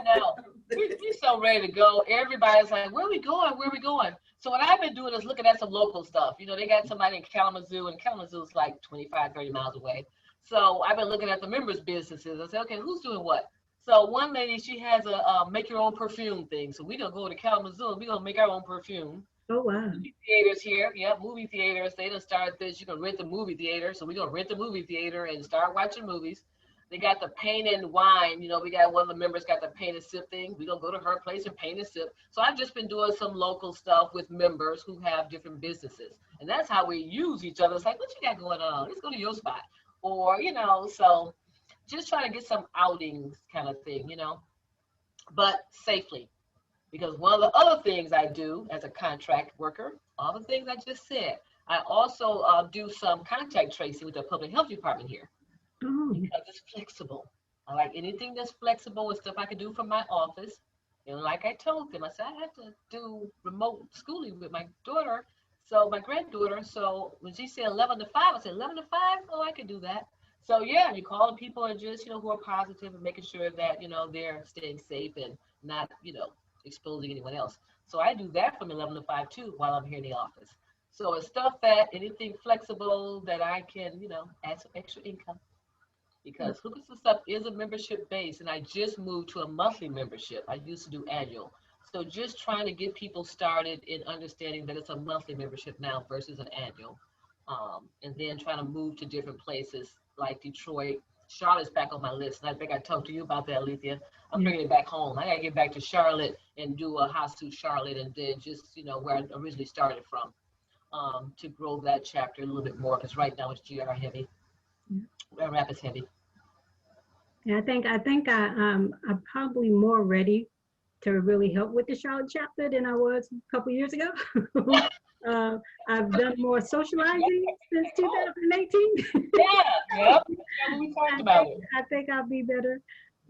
know. We're so ready to go. Everybody's like, where are we going? Where are we going? So what I've been doing is looking at some local stuff. They got somebody in Kalamazoo, and Kalamazoo is like 25, 30 miles away. So I've been looking at the members' businesses. I said, okay, who's doing what? So one lady, she has a make your own perfume thing. So we're going to go to Kalamazoo. We're going to make our own perfume. Oh, wow. Movie theaters here. Yeah, movie theaters. They done started this. You can rent the movie theater. So we're going to rent the movie theater and start watching movies. They got the paint and wine. We got one of the members got the paint and sip thing. We're going to go to her place and paint and sip. So I've just been doing some local stuff with members who have different businesses. And that's how we use each other. It's like, what you got going on? Let's go to your spot. Or, so just trying to get some outings kind of thing, but safely. Because one of the other things I do as a contract worker, all the things I just said, I also do some contact tracing with the public health department here. Because it's flexible. I like anything that's flexible and stuff I can do from my office. And like I told them, I said, I have to do remote schooling with my daughter. So my granddaughter, so when she said 11 to 5, I said 11 to 5? Oh, I can do that. So yeah, you call the people and just, who are positive and making sure that, they're staying safe and not, exposing anyone else. So I do that from 11 to 5 too while I'm here in the office. So it's stuff that anything flexible that I can, add some extra income. Because Hookers and Stuff is a membership base, and I just moved to a monthly membership. I used to do annual. So just trying to get people started in understanding that it's a monthly membership now versus an annual. And then trying to move to different places like Detroit. Charlotte's back on my list. And I think I talked to you about that, Alethea. I'm bringing it back home. I got to get back to Charlotte and do a HASU Charlotte, and then just, where I originally started from, to grow that chapter a little bit more, because right now it's GR heavy. Rapids heavy. Yeah, I think I'm probably more ready to really help with the Charlotte chapter than I was a couple years ago. I've done more socializing since 2018. Yeah. We talked about it. I think I'll be better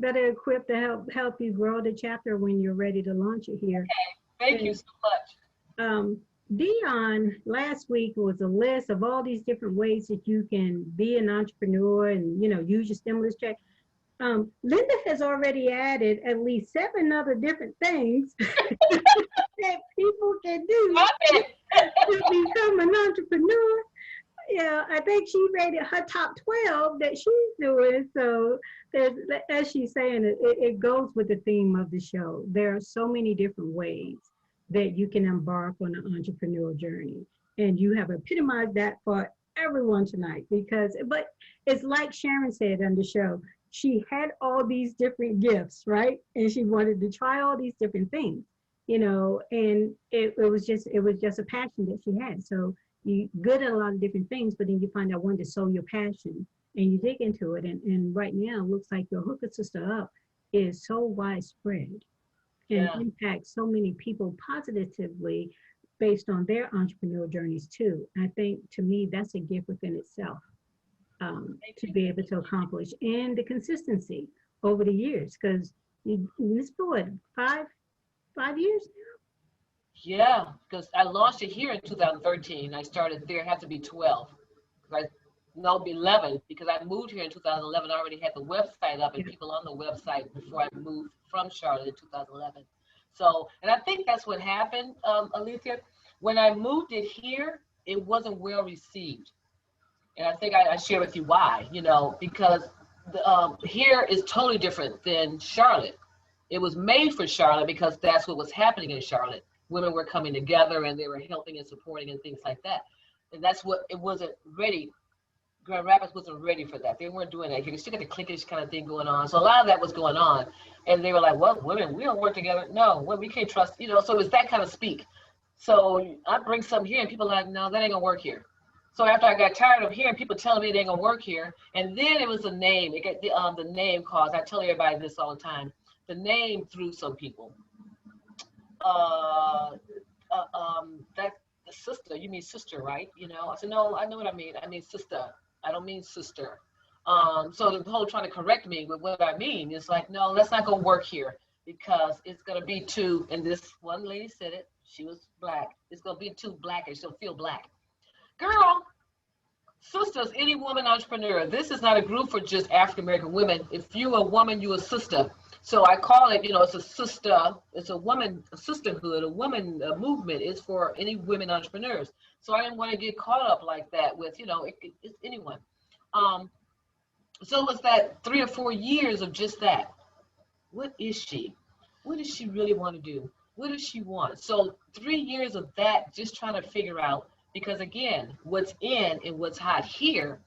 equipped to help you grow the chapter when you're ready to launch it here. Thank you so much. Dion, last week was a list of all these different ways that you can be an entrepreneur and, you know, use your stimulus check. Linda has already added at least 7 other different things that people can do to become an entrepreneur. Yeah, I think she rated her top 12 that she's doing. So there's, as she's saying, it goes with the theme of the show. There are so many different ways that you can embark on an entrepreneurial journey. And you have epitomized that for everyone tonight but it's like Sharon said on the show, she had all these different gifts, right? And she wanted to try all these different things, you know, and it was just a passion that she had. So you good at a lot of different things, but then you find out when to sow your passion and you dig into it. And right now it looks like your Hook a Sister Up is so widespread and impacts so many people positively based on their entrepreneurial journeys too. I think to me, that's a gift within itself to be able to accomplish, and the consistency over the years, because it's been what, 5 years now? Yeah, because I launched it here in 2013. I started there, it had to be 12. No, it'd be 11, because I moved here in 2011. I already had the website up and people on the website before I moved from Charlotte in 2011. So, and I think that's what happened, Alethea. When I moved it here, it wasn't well received. And I think I share with you why, you know, because here is totally different than Charlotte. It was made for Charlotte because that's what was happening in Charlotte. Women were coming together and they were helping and supporting and things like that. And that's what it wasn't ready. Grand Rapids wasn't ready for that. They weren't doing that. You still got the cliquish kind of thing going on. So a lot of that was going on. And they were like, well, women, we don't work together. No, well, we can't trust, you know, so it was that kind of speak. So I bring something here and people are like, no, that ain't gonna work here. So after I got tired of hearing people telling me it ain't gonna work here, and then it was the name. It got the name caused. I tell everybody this all the time. The name threw some people. That the sister. You mean sister, right? You know. I said no. I know what I mean. I mean sister. I don't mean sister. So the whole trying to correct me with what I mean is like, no, that's not gonna work here because it's gonna be too. And this one lady said it. She was black. It's gonna be too blackish. She'll feel black. Girl, sisters, any woman entrepreneur. This is not a group for just African American women. If you're a woman, you're a sister. So I call it, you know, it's a sister, it's a woman, a sisterhood, a woman movement is for any women entrepreneurs. So I didn't want to get caught up like that with, you know, it's anyone. So it was that 3 or 4 years of just that. What is she? What does she really want to do? What does she want? So 3 years of that, just trying to figure out. Because again, what's in and what's hot here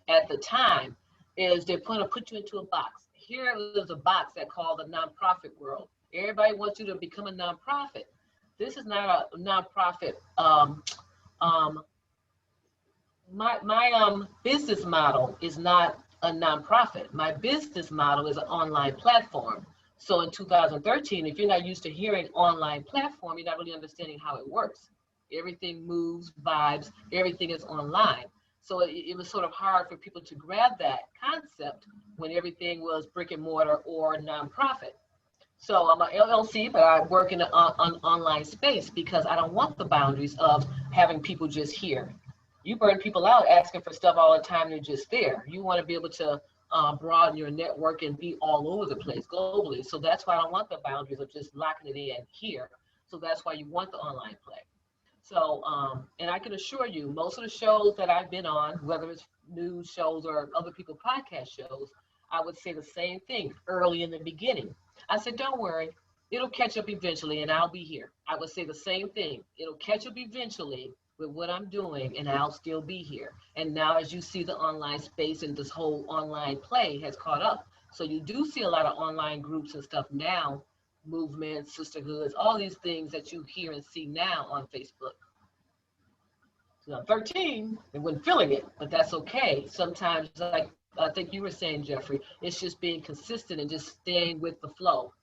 at the time is they're going to put you into a box. Here is a box that called the nonprofit world. Everybody wants you to become a nonprofit. This is not a nonprofit. My business model is not a nonprofit. My business model is an online platform. So in 2013, if you're not used to hearing online platform, you're not really understanding how it works. Everything moves, vibes, everything is online. So it was sort of hard for people to grab that concept when everything was brick and mortar or nonprofit. So I'm an LLC, but I work in an online space because I don't want the boundaries of having people just here. You burn people out asking for stuff all the time, they're just there. You want to be able to broaden your network and be all over the place globally. So that's why I don't want the boundaries of just locking it in here. So that's why you want the online play. So, and I can assure you, most of the shows that I've been on, whether it's news shows or other people's podcast shows, I would say the same thing early in the beginning. I said, don't worry, it'll catch up eventually and I'll be here. I would say the same thing. It'll catch up eventually with what I'm doing and I'll still be here. And now as you see the online space and this whole online play has caught up. So you do see a lot of online groups and stuff now, movements, sisterhoods, all these things that you hear and see now on Facebook. So I'm 13 and wasn't feeling it, but that's okay. Sometimes, like I think you were saying, Jeffrey, it's just being consistent and just staying with the flow.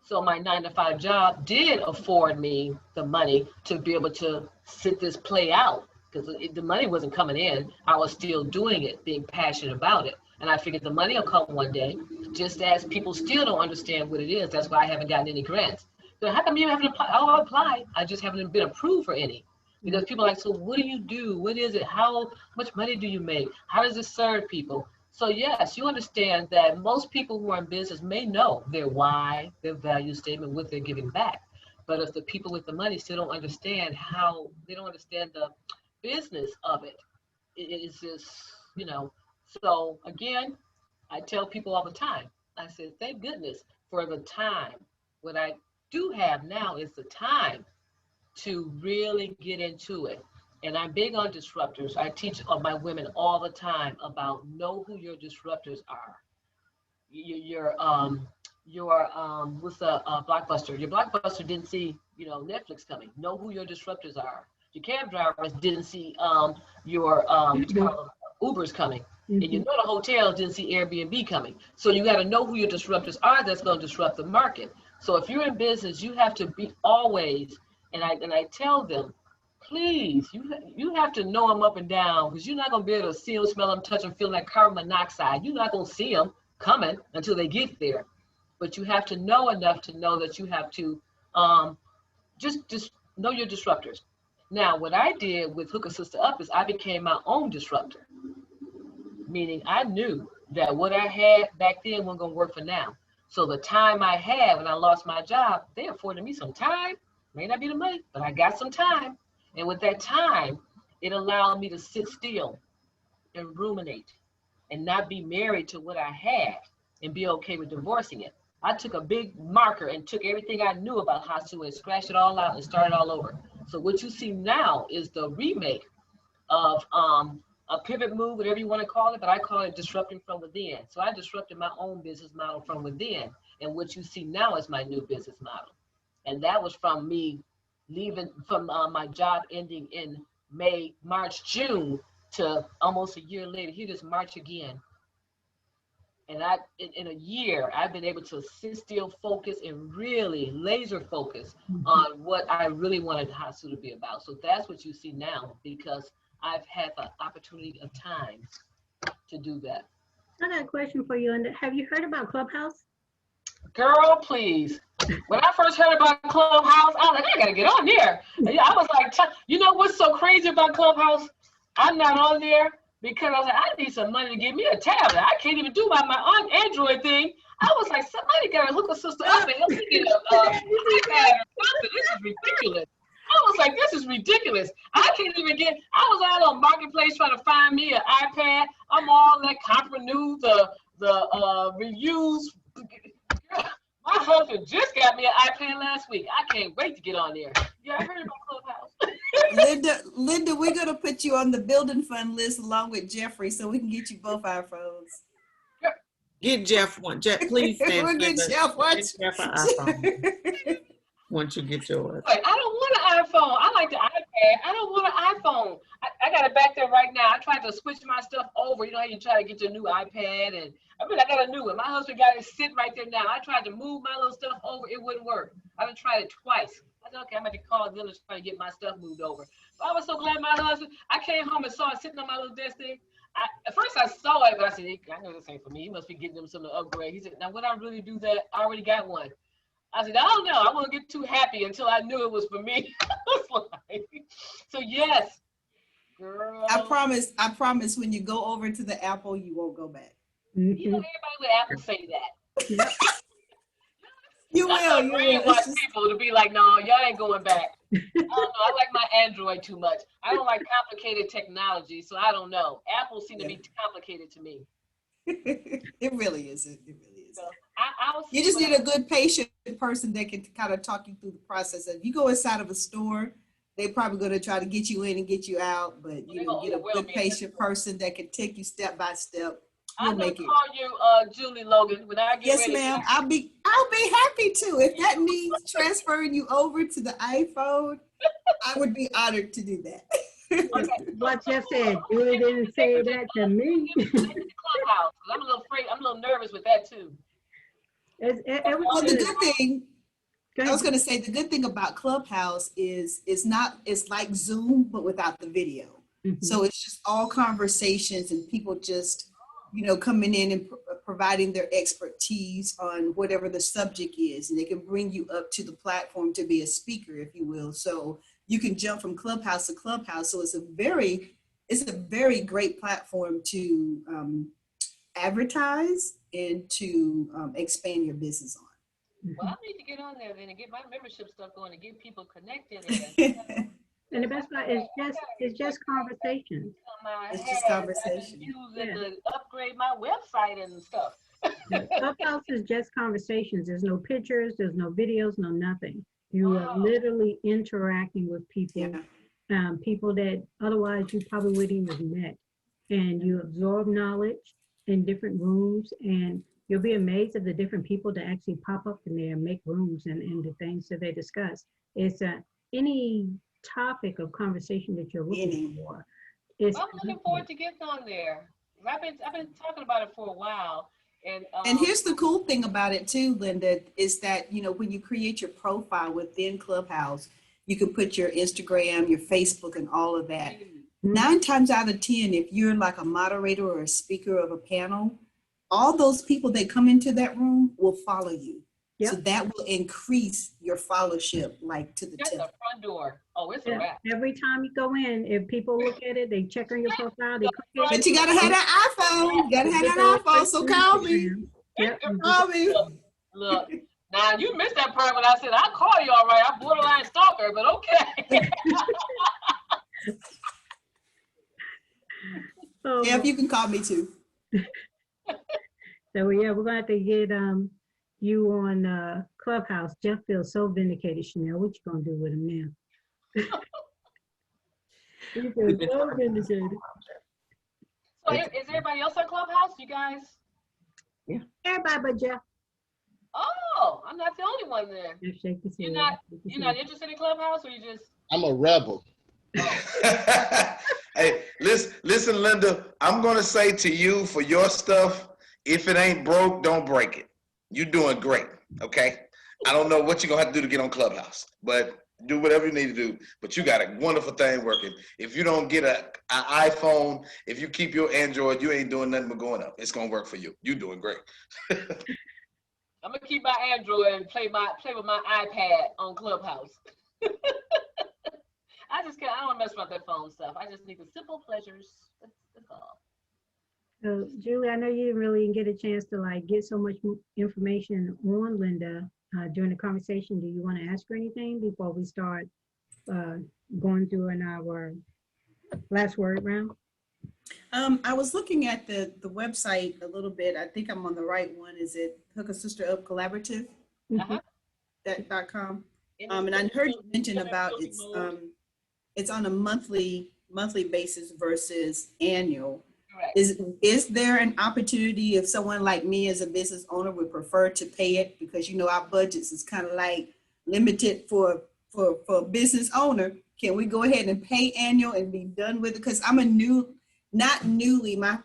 So my 9-to-5 job did afford me the money to be able to sit this play out, because the money wasn't coming in. I was still doing it, being passionate about it. And I figured the money will come one day, just as people still don't understand what it is. That's why I haven't gotten any grants. So how come you haven't applied? Oh, I applied. I just haven't been approved for any. Because people are like, so what do you do? What is it? How much money do you make? How does it serve people? So yes, you understand that most people who are in business may know their why, their value statement, what they're giving back. But if the people with the money still don't understand how, they don't understand the business of it, it is just, you know. So again, I tell people all the time, I said, thank goodness for the time. What I do have now is the time to really get into it. And I'm big on disruptors. I teach my women all the time about know who your disruptors are. Your what's the Blockbuster? Your Blockbuster didn't see, you know, Netflix coming. Know who your disruptors are. Your cab drivers didn't see your Uber's coming. And you know the hotels didn't see Airbnb coming. So you got to know who your disruptors are that's going to disrupt the market. So if you're in business, you have to be always, and I tell them, please, you have to know them up and down, because you're not going to be able to see them, smell them, touch them, feel like carbon monoxide. You're not going to see them coming until they get there. But you have to know enough to know that you have to just know your disruptors. Now, what I did with Hook a Sister Up is I became my own disruptor, meaning I knew that what I had back then wasn't going to work for now. So the time I had when I lost my job, they afforded me some time. May not be the money, but I got some time. And with that time, it allowed me to sit still and ruminate and not be married to what I had and be okay with divorcing it. I took a big marker and took everything I knew about HASU and scratched it all out and started all over. So what you see now is the remake of a pivot move, whatever you want to call it, but I call it disrupting from within. So I disrupted my own business model from within. And what you see now is my new business model. And that was from me leaving, from my job ending in March, June, to almost a year later. Here it is, March again. And in a year, I've been able to sit still, focus, and really laser focus on what I really wanted HASU to be about. So that's what you see now, because I've had the opportunity of time to do that. I got a question for you, Linda. Have you heard about Clubhouse? Girl, please. When I first heard about Clubhouse, I was like, I gotta get on there. I was like, you know what's so crazy about Clubhouse? I'm not on there because I was like, I need some money to get me a tablet. I can't even do my Android thing. I was like, somebody gotta hook a sister up and help me get an iPad or something. This is ridiculous. I was like, this is ridiculous. I can't even get, I was out on Marketplace trying to find me an iPad. I'm all that Comprenew, the reviews. My husband just got me an iPad last week. I can't wait to get on there. Yeah, I heard about Clubhouse. Linda, we're gonna put you on the building fund list along with Jeffrey, so we can get you both iPhones. Get Jeff one. Jeff, please. We'll get Jeff one. Get Jeff an iPhone. Once you get yours. I don't want an iPhone. I like the iPad. I don't want an iPhone. I got it back there right now. I tried to switch my stuff over. You know how you try to get your new iPad, and I got a new one. My husband got it sitting right there now. I tried to move my little stuff over. It wouldn't work. I done tried it twice. I said, okay, I'm going to call the village trying to get my stuff moved over. But I was so glad my husband, I came home and saw it sitting on my little desk thing. At first I saw it, but I said, I know this ain't for me. He must be getting them some upgrade. He said, now would I really do that? I already got one. I said, I don't know. I won't get too happy until I knew it was for me. So yes, girl. I promise when you go over to the Apple, you won't go back. You know, everybody with Apple say that. You will. Want people to be like, no, y'all ain't going back. I don't know. I like my Android too much. I don't like complicated technology, so I don't know. Apple seems to be complicated to me. It really isn't. It really isn't. So you just need a good patient person that can kind of talk you through the process. If you go inside of a store, they're probably going to try to get you in and get you out, but you know, get a good patient person that can take you step by step. I'm gonna call you Julie Logan when I get yes, ready. Yes, ma'am. I'll be happy to. If that means transferring you over to the iPhone, I would be honored to do that. Okay. What Jeff said, Julie didn't say that to me. Clubhouse. I'm a little afraid. I'm a little nervous with that too. Well, the good thing Go I ahead. was going to say the good thing about Clubhouse is it's like Zoom but without the video. Mhm. So it's just all conversations and people just, coming in and providing their expertise on whatever the subject is, and they can bring you up to the platform to be a speaker, if you will. So you can jump from Clubhouse to Clubhouse. So it's a very great platform to advertise and to expand your business on. Well, I need to get on there then and get my membership stuff going and get people connected. And the best part is just conversations. It's just conversation. Using to upgrade my website and stuff. Clubhouse is just conversations. There's no pictures, there's no videos, no nothing. You are Wow. literally interacting with people, Yeah. people that otherwise you probably wouldn't even met. And you absorb knowledge in different rooms, and you'll be amazed at the different people that actually pop up in there and make rooms and the things that they discuss. It's any topic of conversation that you're looking for. I'm looking forward to getting on there. I've been talking about it for a while. And here's the cool thing about it too, Linda, is that, when you create your profile within Clubhouse, you can put your Instagram, your Facebook, and all of that. 9 times out of 10, if you're like a moderator or a speaker of a panel, all those people that come into that room will follow you. Yep. So that will increase your followership, like to the tip. The front door. Oh, it's a wrap. Every time you go in, if people look at it, they check on your profile. They click but you gotta have that iPhone. You gotta have that iPhone. So call me. Yep. Call me. Look, now you missed that part when I said I'll call you. All right, I'm borderline stalker, but okay. Yeah, if you can call me too. So yeah, we're gonna have to get you on Clubhouse. Jeff feels so vindicated, Chanel. What you gonna do with him now? He feels so vindicated. So is everybody else on Clubhouse? You guys? Yeah. Everybody but Jeff. Oh, I'm not the only one there. You're not interested in Clubhouse, or you just? I'm a rebel. Oh. Hey, listen, Linda, I'm going to say to you, for your stuff, if it ain't broke, don't break it. You're doing great, okay? I don't know what you're going to have to do to get on Clubhouse, but do whatever you need to do. But you got a wonderful thing working. If you don't get an iPhone, if you keep your Android, you ain't doing nothing but going up. It's going to work for you. You're doing great. I'm going to keep my Android and play with my iPad on Clubhouse. I don't want to mess about that phone stuff. I just need the simple pleasures. That's all. So, Julie, I know you didn't really get a chance to get so much information on Linda during the conversation. Do you want to ask her anything before we start going through in our last word round? I was looking at the website a little bit. I think I'm on the right one. Is it Hook a Sister Up Collaborative? .com. And I heard you mention about it's on a monthly basis versus annual. Correct. Is there an opportunity if someone like me as a business owner would prefer to pay it, because our budgets is kind of limited for a business owner? Can we go ahead and pay annual and be done with it? Because I'm my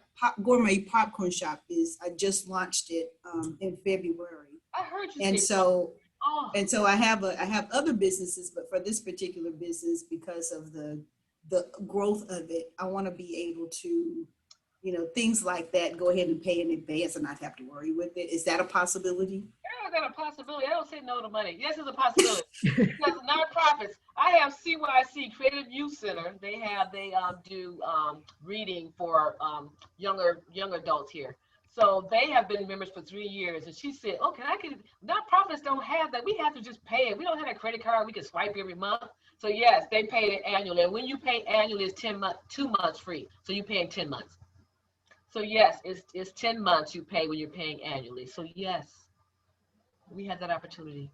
gourmet popcorn shop I just launched it in February. I heard you. And so. Oh. And so I have other businesses, but for this particular business, because of the growth of it, I want to be able to, things like that, go ahead and pay in advance and not have to worry with it. Is that a possibility? Is that a possibility? I don't say no to money. Yes, it's a possibility. Because nonprofits, I have CYC Creative Youth Center. They do reading for younger adults here. So they have been members for 3 years. And she said, okay, nonprofits don't have that. We have to just pay it. We don't have a credit card we can swipe every month. So yes, they pay it annually. And when you pay annually, it's 2 months free. So you're paying 10 months. So yes, it's 10 months you pay when you're paying annually. So yes, we have that opportunity.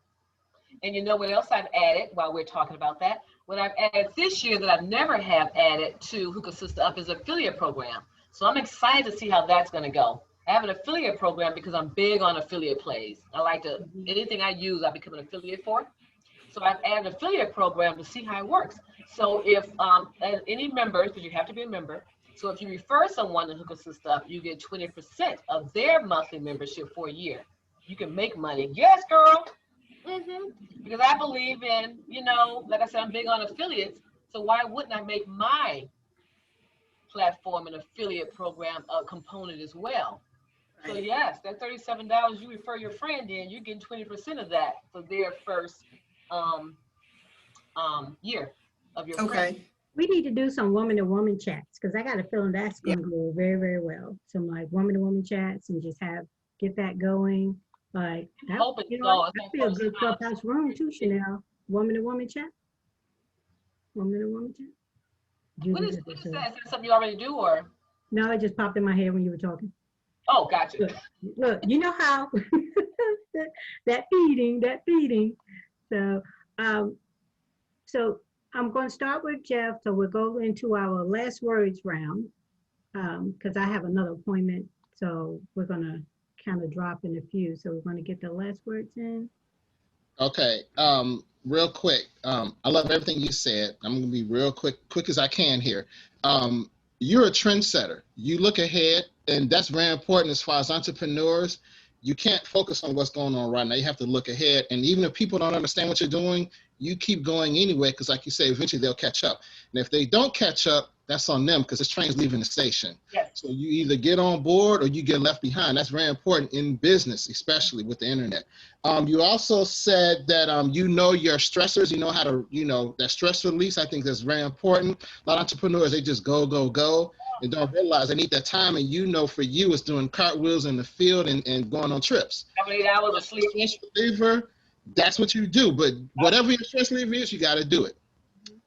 And you know what else I've added while we're talking about that? What I've added this year that I've never have added to Hook a Sister Up is an affiliate program. So I'm excited to see how that's going to go. I have an affiliate program because I'm big on affiliate plays. I like to, anything I use, I become an affiliate for. So I've added an affiliate program to see how it works. So if any members, because you have to be a member, so if you refer someone to Hook a Sister Up, you get 20% of their monthly membership for a year. You can make money. Yes, girl. Because I believe in, like I said, I'm big on affiliates. So why wouldn't I make my platform an affiliate program a component as well? So yes, that $37 you refer your friend in, you're getting 20% of that for their first year of your friend. We need to do some woman-to-woman chats because I got a feeling that's going to go very, very well. Some like woman-to-woman chats and just get that going. Like that, I feel a good clubhouse room too, Chanel. Woman-to-woman chat. Woman-to-woman chat. What is that? Is that something you already do or? No, it just popped in my head when you were talking. Oh, gotcha. Look, you know how that feeding. So, so I'm going to start with Jeff. So we'll go into our last words round because I have another appointment. So we're going to kind of drop in a few. So we're going to get the last words in. Okay. Real quick. I love everything you said. I'm going to be real quick as I can here. You're a trendsetter. You look ahead, and that's very important as far as entrepreneurs. You can't focus on what's going on right now. You have to look ahead. And even if people don't understand what you're doing, you keep going anyway, because like you say, eventually they'll catch up. And if they don't catch up, that's on them because this train's leaving the station. Yes. So you either get on board or you get left behind. That's very important in business, especially with the internet. You also said that you know your stressors, you know how to, that stress release. I think that's very important. A lot of entrepreneurs, they just go, and don't realize they need that time. And for you, it's doing cartwheels in the field and going on trips. 8 hours of sleep. Stress reliever, that's what you do. But whatever your stress reliever is, you got to do it.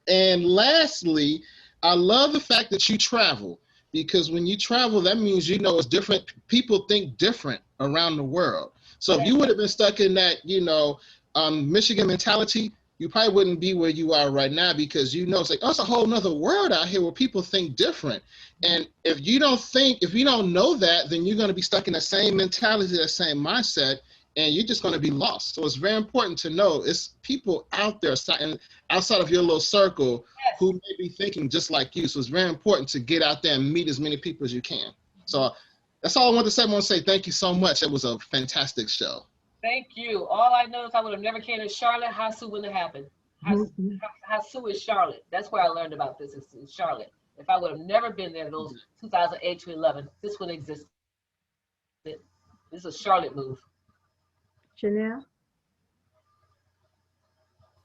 And lastly, I love the fact that you travel, because when you travel, that means it's different. People think different around the world. So if you would have been stuck in that, Michigan mentality, you probably wouldn't be where you are right now, because it's like, it's a whole nother world out here where people think different. And if you don't know that, then you're going to be stuck in the same mentality, that same mindset, and you're just going to be lost. So it's very important to know it's people out there outside of your little circle who may be thinking just like you. So it's very important to get out there and meet as many people as you can. So that's all I want to say. I want to say thank you so much. It was a fantastic show. Thank you. All I know is I would have never came to Charlotte. HASU wouldn't have happened. HASU is Charlotte. That's where I learned about this. It's in Charlotte. If I would have never been there, those 2008 to 11, this wouldn't exist. This is a Charlotte move. Chanel?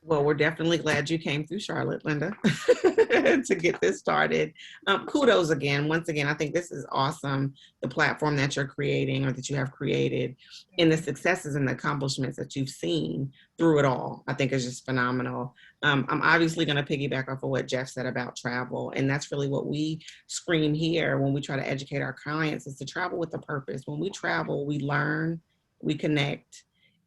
Well, we're definitely glad you came through Charlotte, Linda, to get this started. Kudos again. Once again, I think this is awesome, the platform that you're creating or that you have created, and the successes and the accomplishments that you've seen through it all. I think is just phenomenal. I'm obviously going to piggyback off of what Jeff said about travel, and that's really what we scream here when we try to educate our clients, is to travel with a purpose. When we travel, we learn, we connect,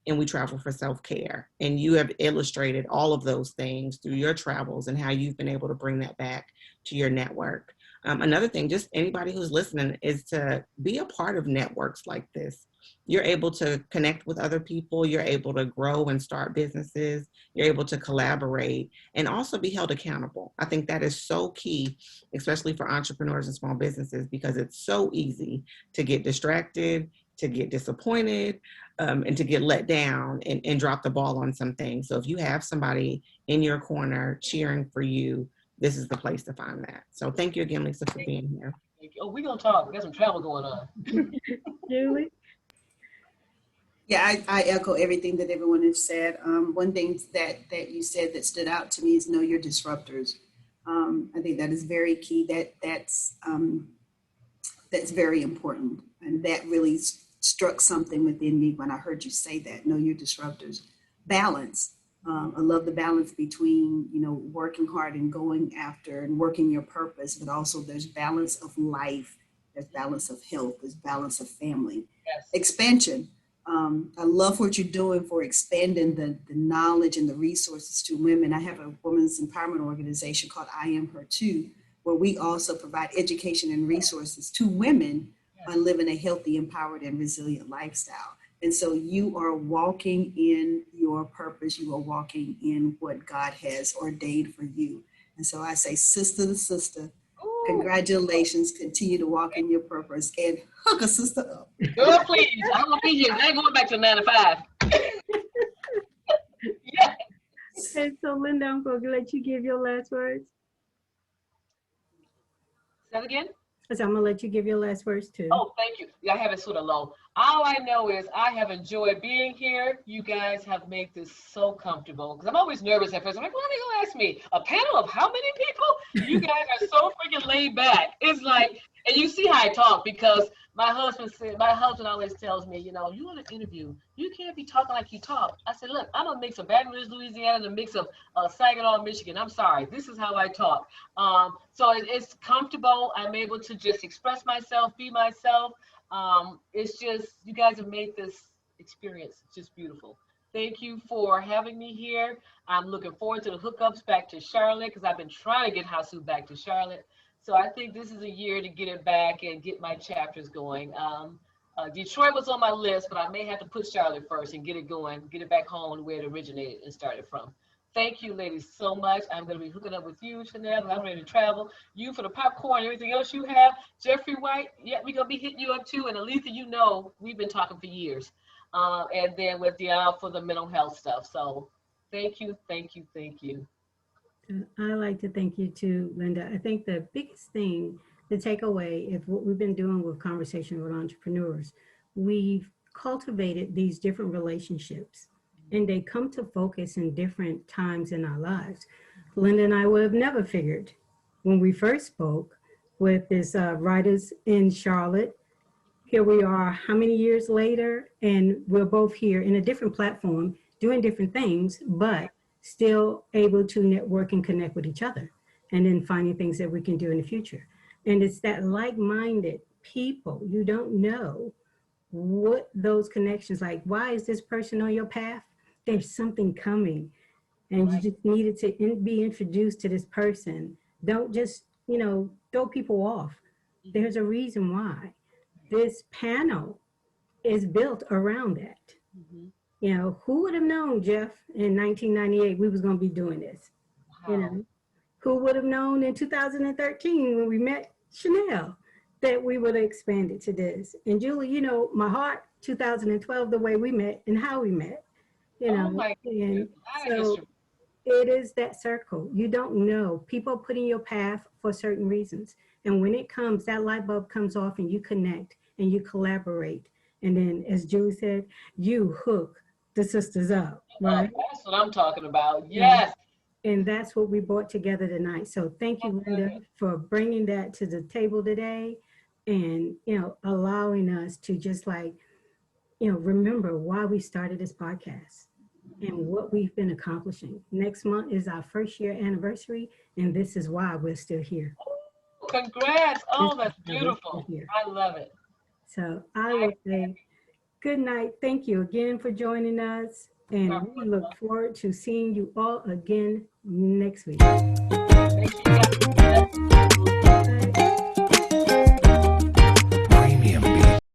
and we travel for self-care. And you have illustrated all of those things through your travels and how you've been able to bring that back to your network. Another thing, just anybody who's listening, is to be a part of networks like this. You're able to connect with other people. You're able to grow and start businesses. You're able to collaborate and also be held accountable. I think that is so key, especially for entrepreneurs and small businesses, because it's so easy to get distracted, to get disappointed, and to get let down and drop the ball on some things. So if you have somebody in your corner cheering for you, this is the place to find that. So thank you again, Lisa, for being here. Oh, we're going to talk. We got some travel going on. Julie? Yeah, I echo everything that everyone has said. One thing that you said that stood out to me is know your disruptors. I think that is very key. That's very important. And that really struck something within me when I heard you say that. Know your disruptors. Balance. I love the balance between, working hard and going after and working your purpose, but also there's balance of life, there's balance of health, there's balance of family. Yes. Expansion. I love what you're doing for expanding the knowledge and the resources to women. I have a women's empowerment organization called I Am Her Too, where we also provide education and resources to women on living a healthy, empowered, and resilient lifestyle. And so you are walking in your purpose. You are walking in what God has ordained for you. And so I say, sister to sister, congratulations. Continue to walk in your purpose and hook a sister up. Girl, please. I'm going to be here. I ain't going back to 9 to 5. Okay, so Linda, I'm going to let you give your last words. Say that again? So I'm going to let you give your last words too. Oh, thank you. Yeah, I have it sort of low. All I know is I have enjoyed being here. You guys have made this so comfortable because I'm always nervous at first. I'm like, what are they going to ask me? A panel of how many people? You guys are so freaking laid back. It's like, and you see how I talk because my husband always tells me, you know, you want to interview, you can't be talking like you talk. I said, look, I'm a mix of Baton Rouge, Louisiana, and a mix of Saginaw, Michigan. I'm sorry. This is how I talk. So it's comfortable. I'm able to just express myself, be myself. It's just, you guys have made this experience just beautiful. Thank you for having me here. I'm looking forward to the hookups back to Charlotte because I've been trying to get HASU back to Charlotte. So I think this is a year to get it back and get my chapters going. Detroit was on my list, but I may have to put Charlotte first and get it going, get it back home where it originated and started from. Thank you, ladies, so much. I'm going to be hooking up with you, Chanel, and I'm ready to travel. You for the popcorn and everything else you have. Jeffrey White, yeah, we're going to be hitting you up too. And Aletha, you know, we've been talking for years. And then with Deanna for the mental health stuff. So thank you, thank you, thank you. I like to thank you too, Linda. I think the biggest thing to take away is what we've been doing with Conversation with Entrepreneurs. We've cultivated these different relationships and they come to focus in different times in our lives. Linda and I would have never figured when we first spoke with this writers in Charlotte. Here we are, how many years later, and we're both here in a different platform doing different things, but still able to network and connect with each other and then finding things that we can do in the future. And it's that like-minded people. You don't know what those connections, like, why is this person on your path? There's something coming and you just needed to be introduced to this person. Don't just, you know, throw people off. There's a reason why. This panel is built around that. Mm-hmm. You know, who would have known, Jeff, in 1998 we was going to be doing this? Wow. You know, who would have known in 2013 when we met Chanel that we would have expanded to this? And Julie, you know, my heart, 2012, the way we met and how we met. You know, and so it is that circle. You don't know. People put in your path for certain reasons. And when it comes, that light bulb comes off and you connect and you collaborate. And then, as Julie said, you hook the sisters up, right? That's what I'm talking about. Yes. And that's what we brought together tonight. So thank you, Linda, for bringing that to the table today and, you know, allowing us to just like, you know, remember why we started this podcast and what we've been accomplishing. Next month is our first year anniversary, and this is why we're still here. Congrats. Oh, that's beautiful. I love it. So I will say good night. Thank you again for joining us. And we look forward to seeing you all again next week. Thank you.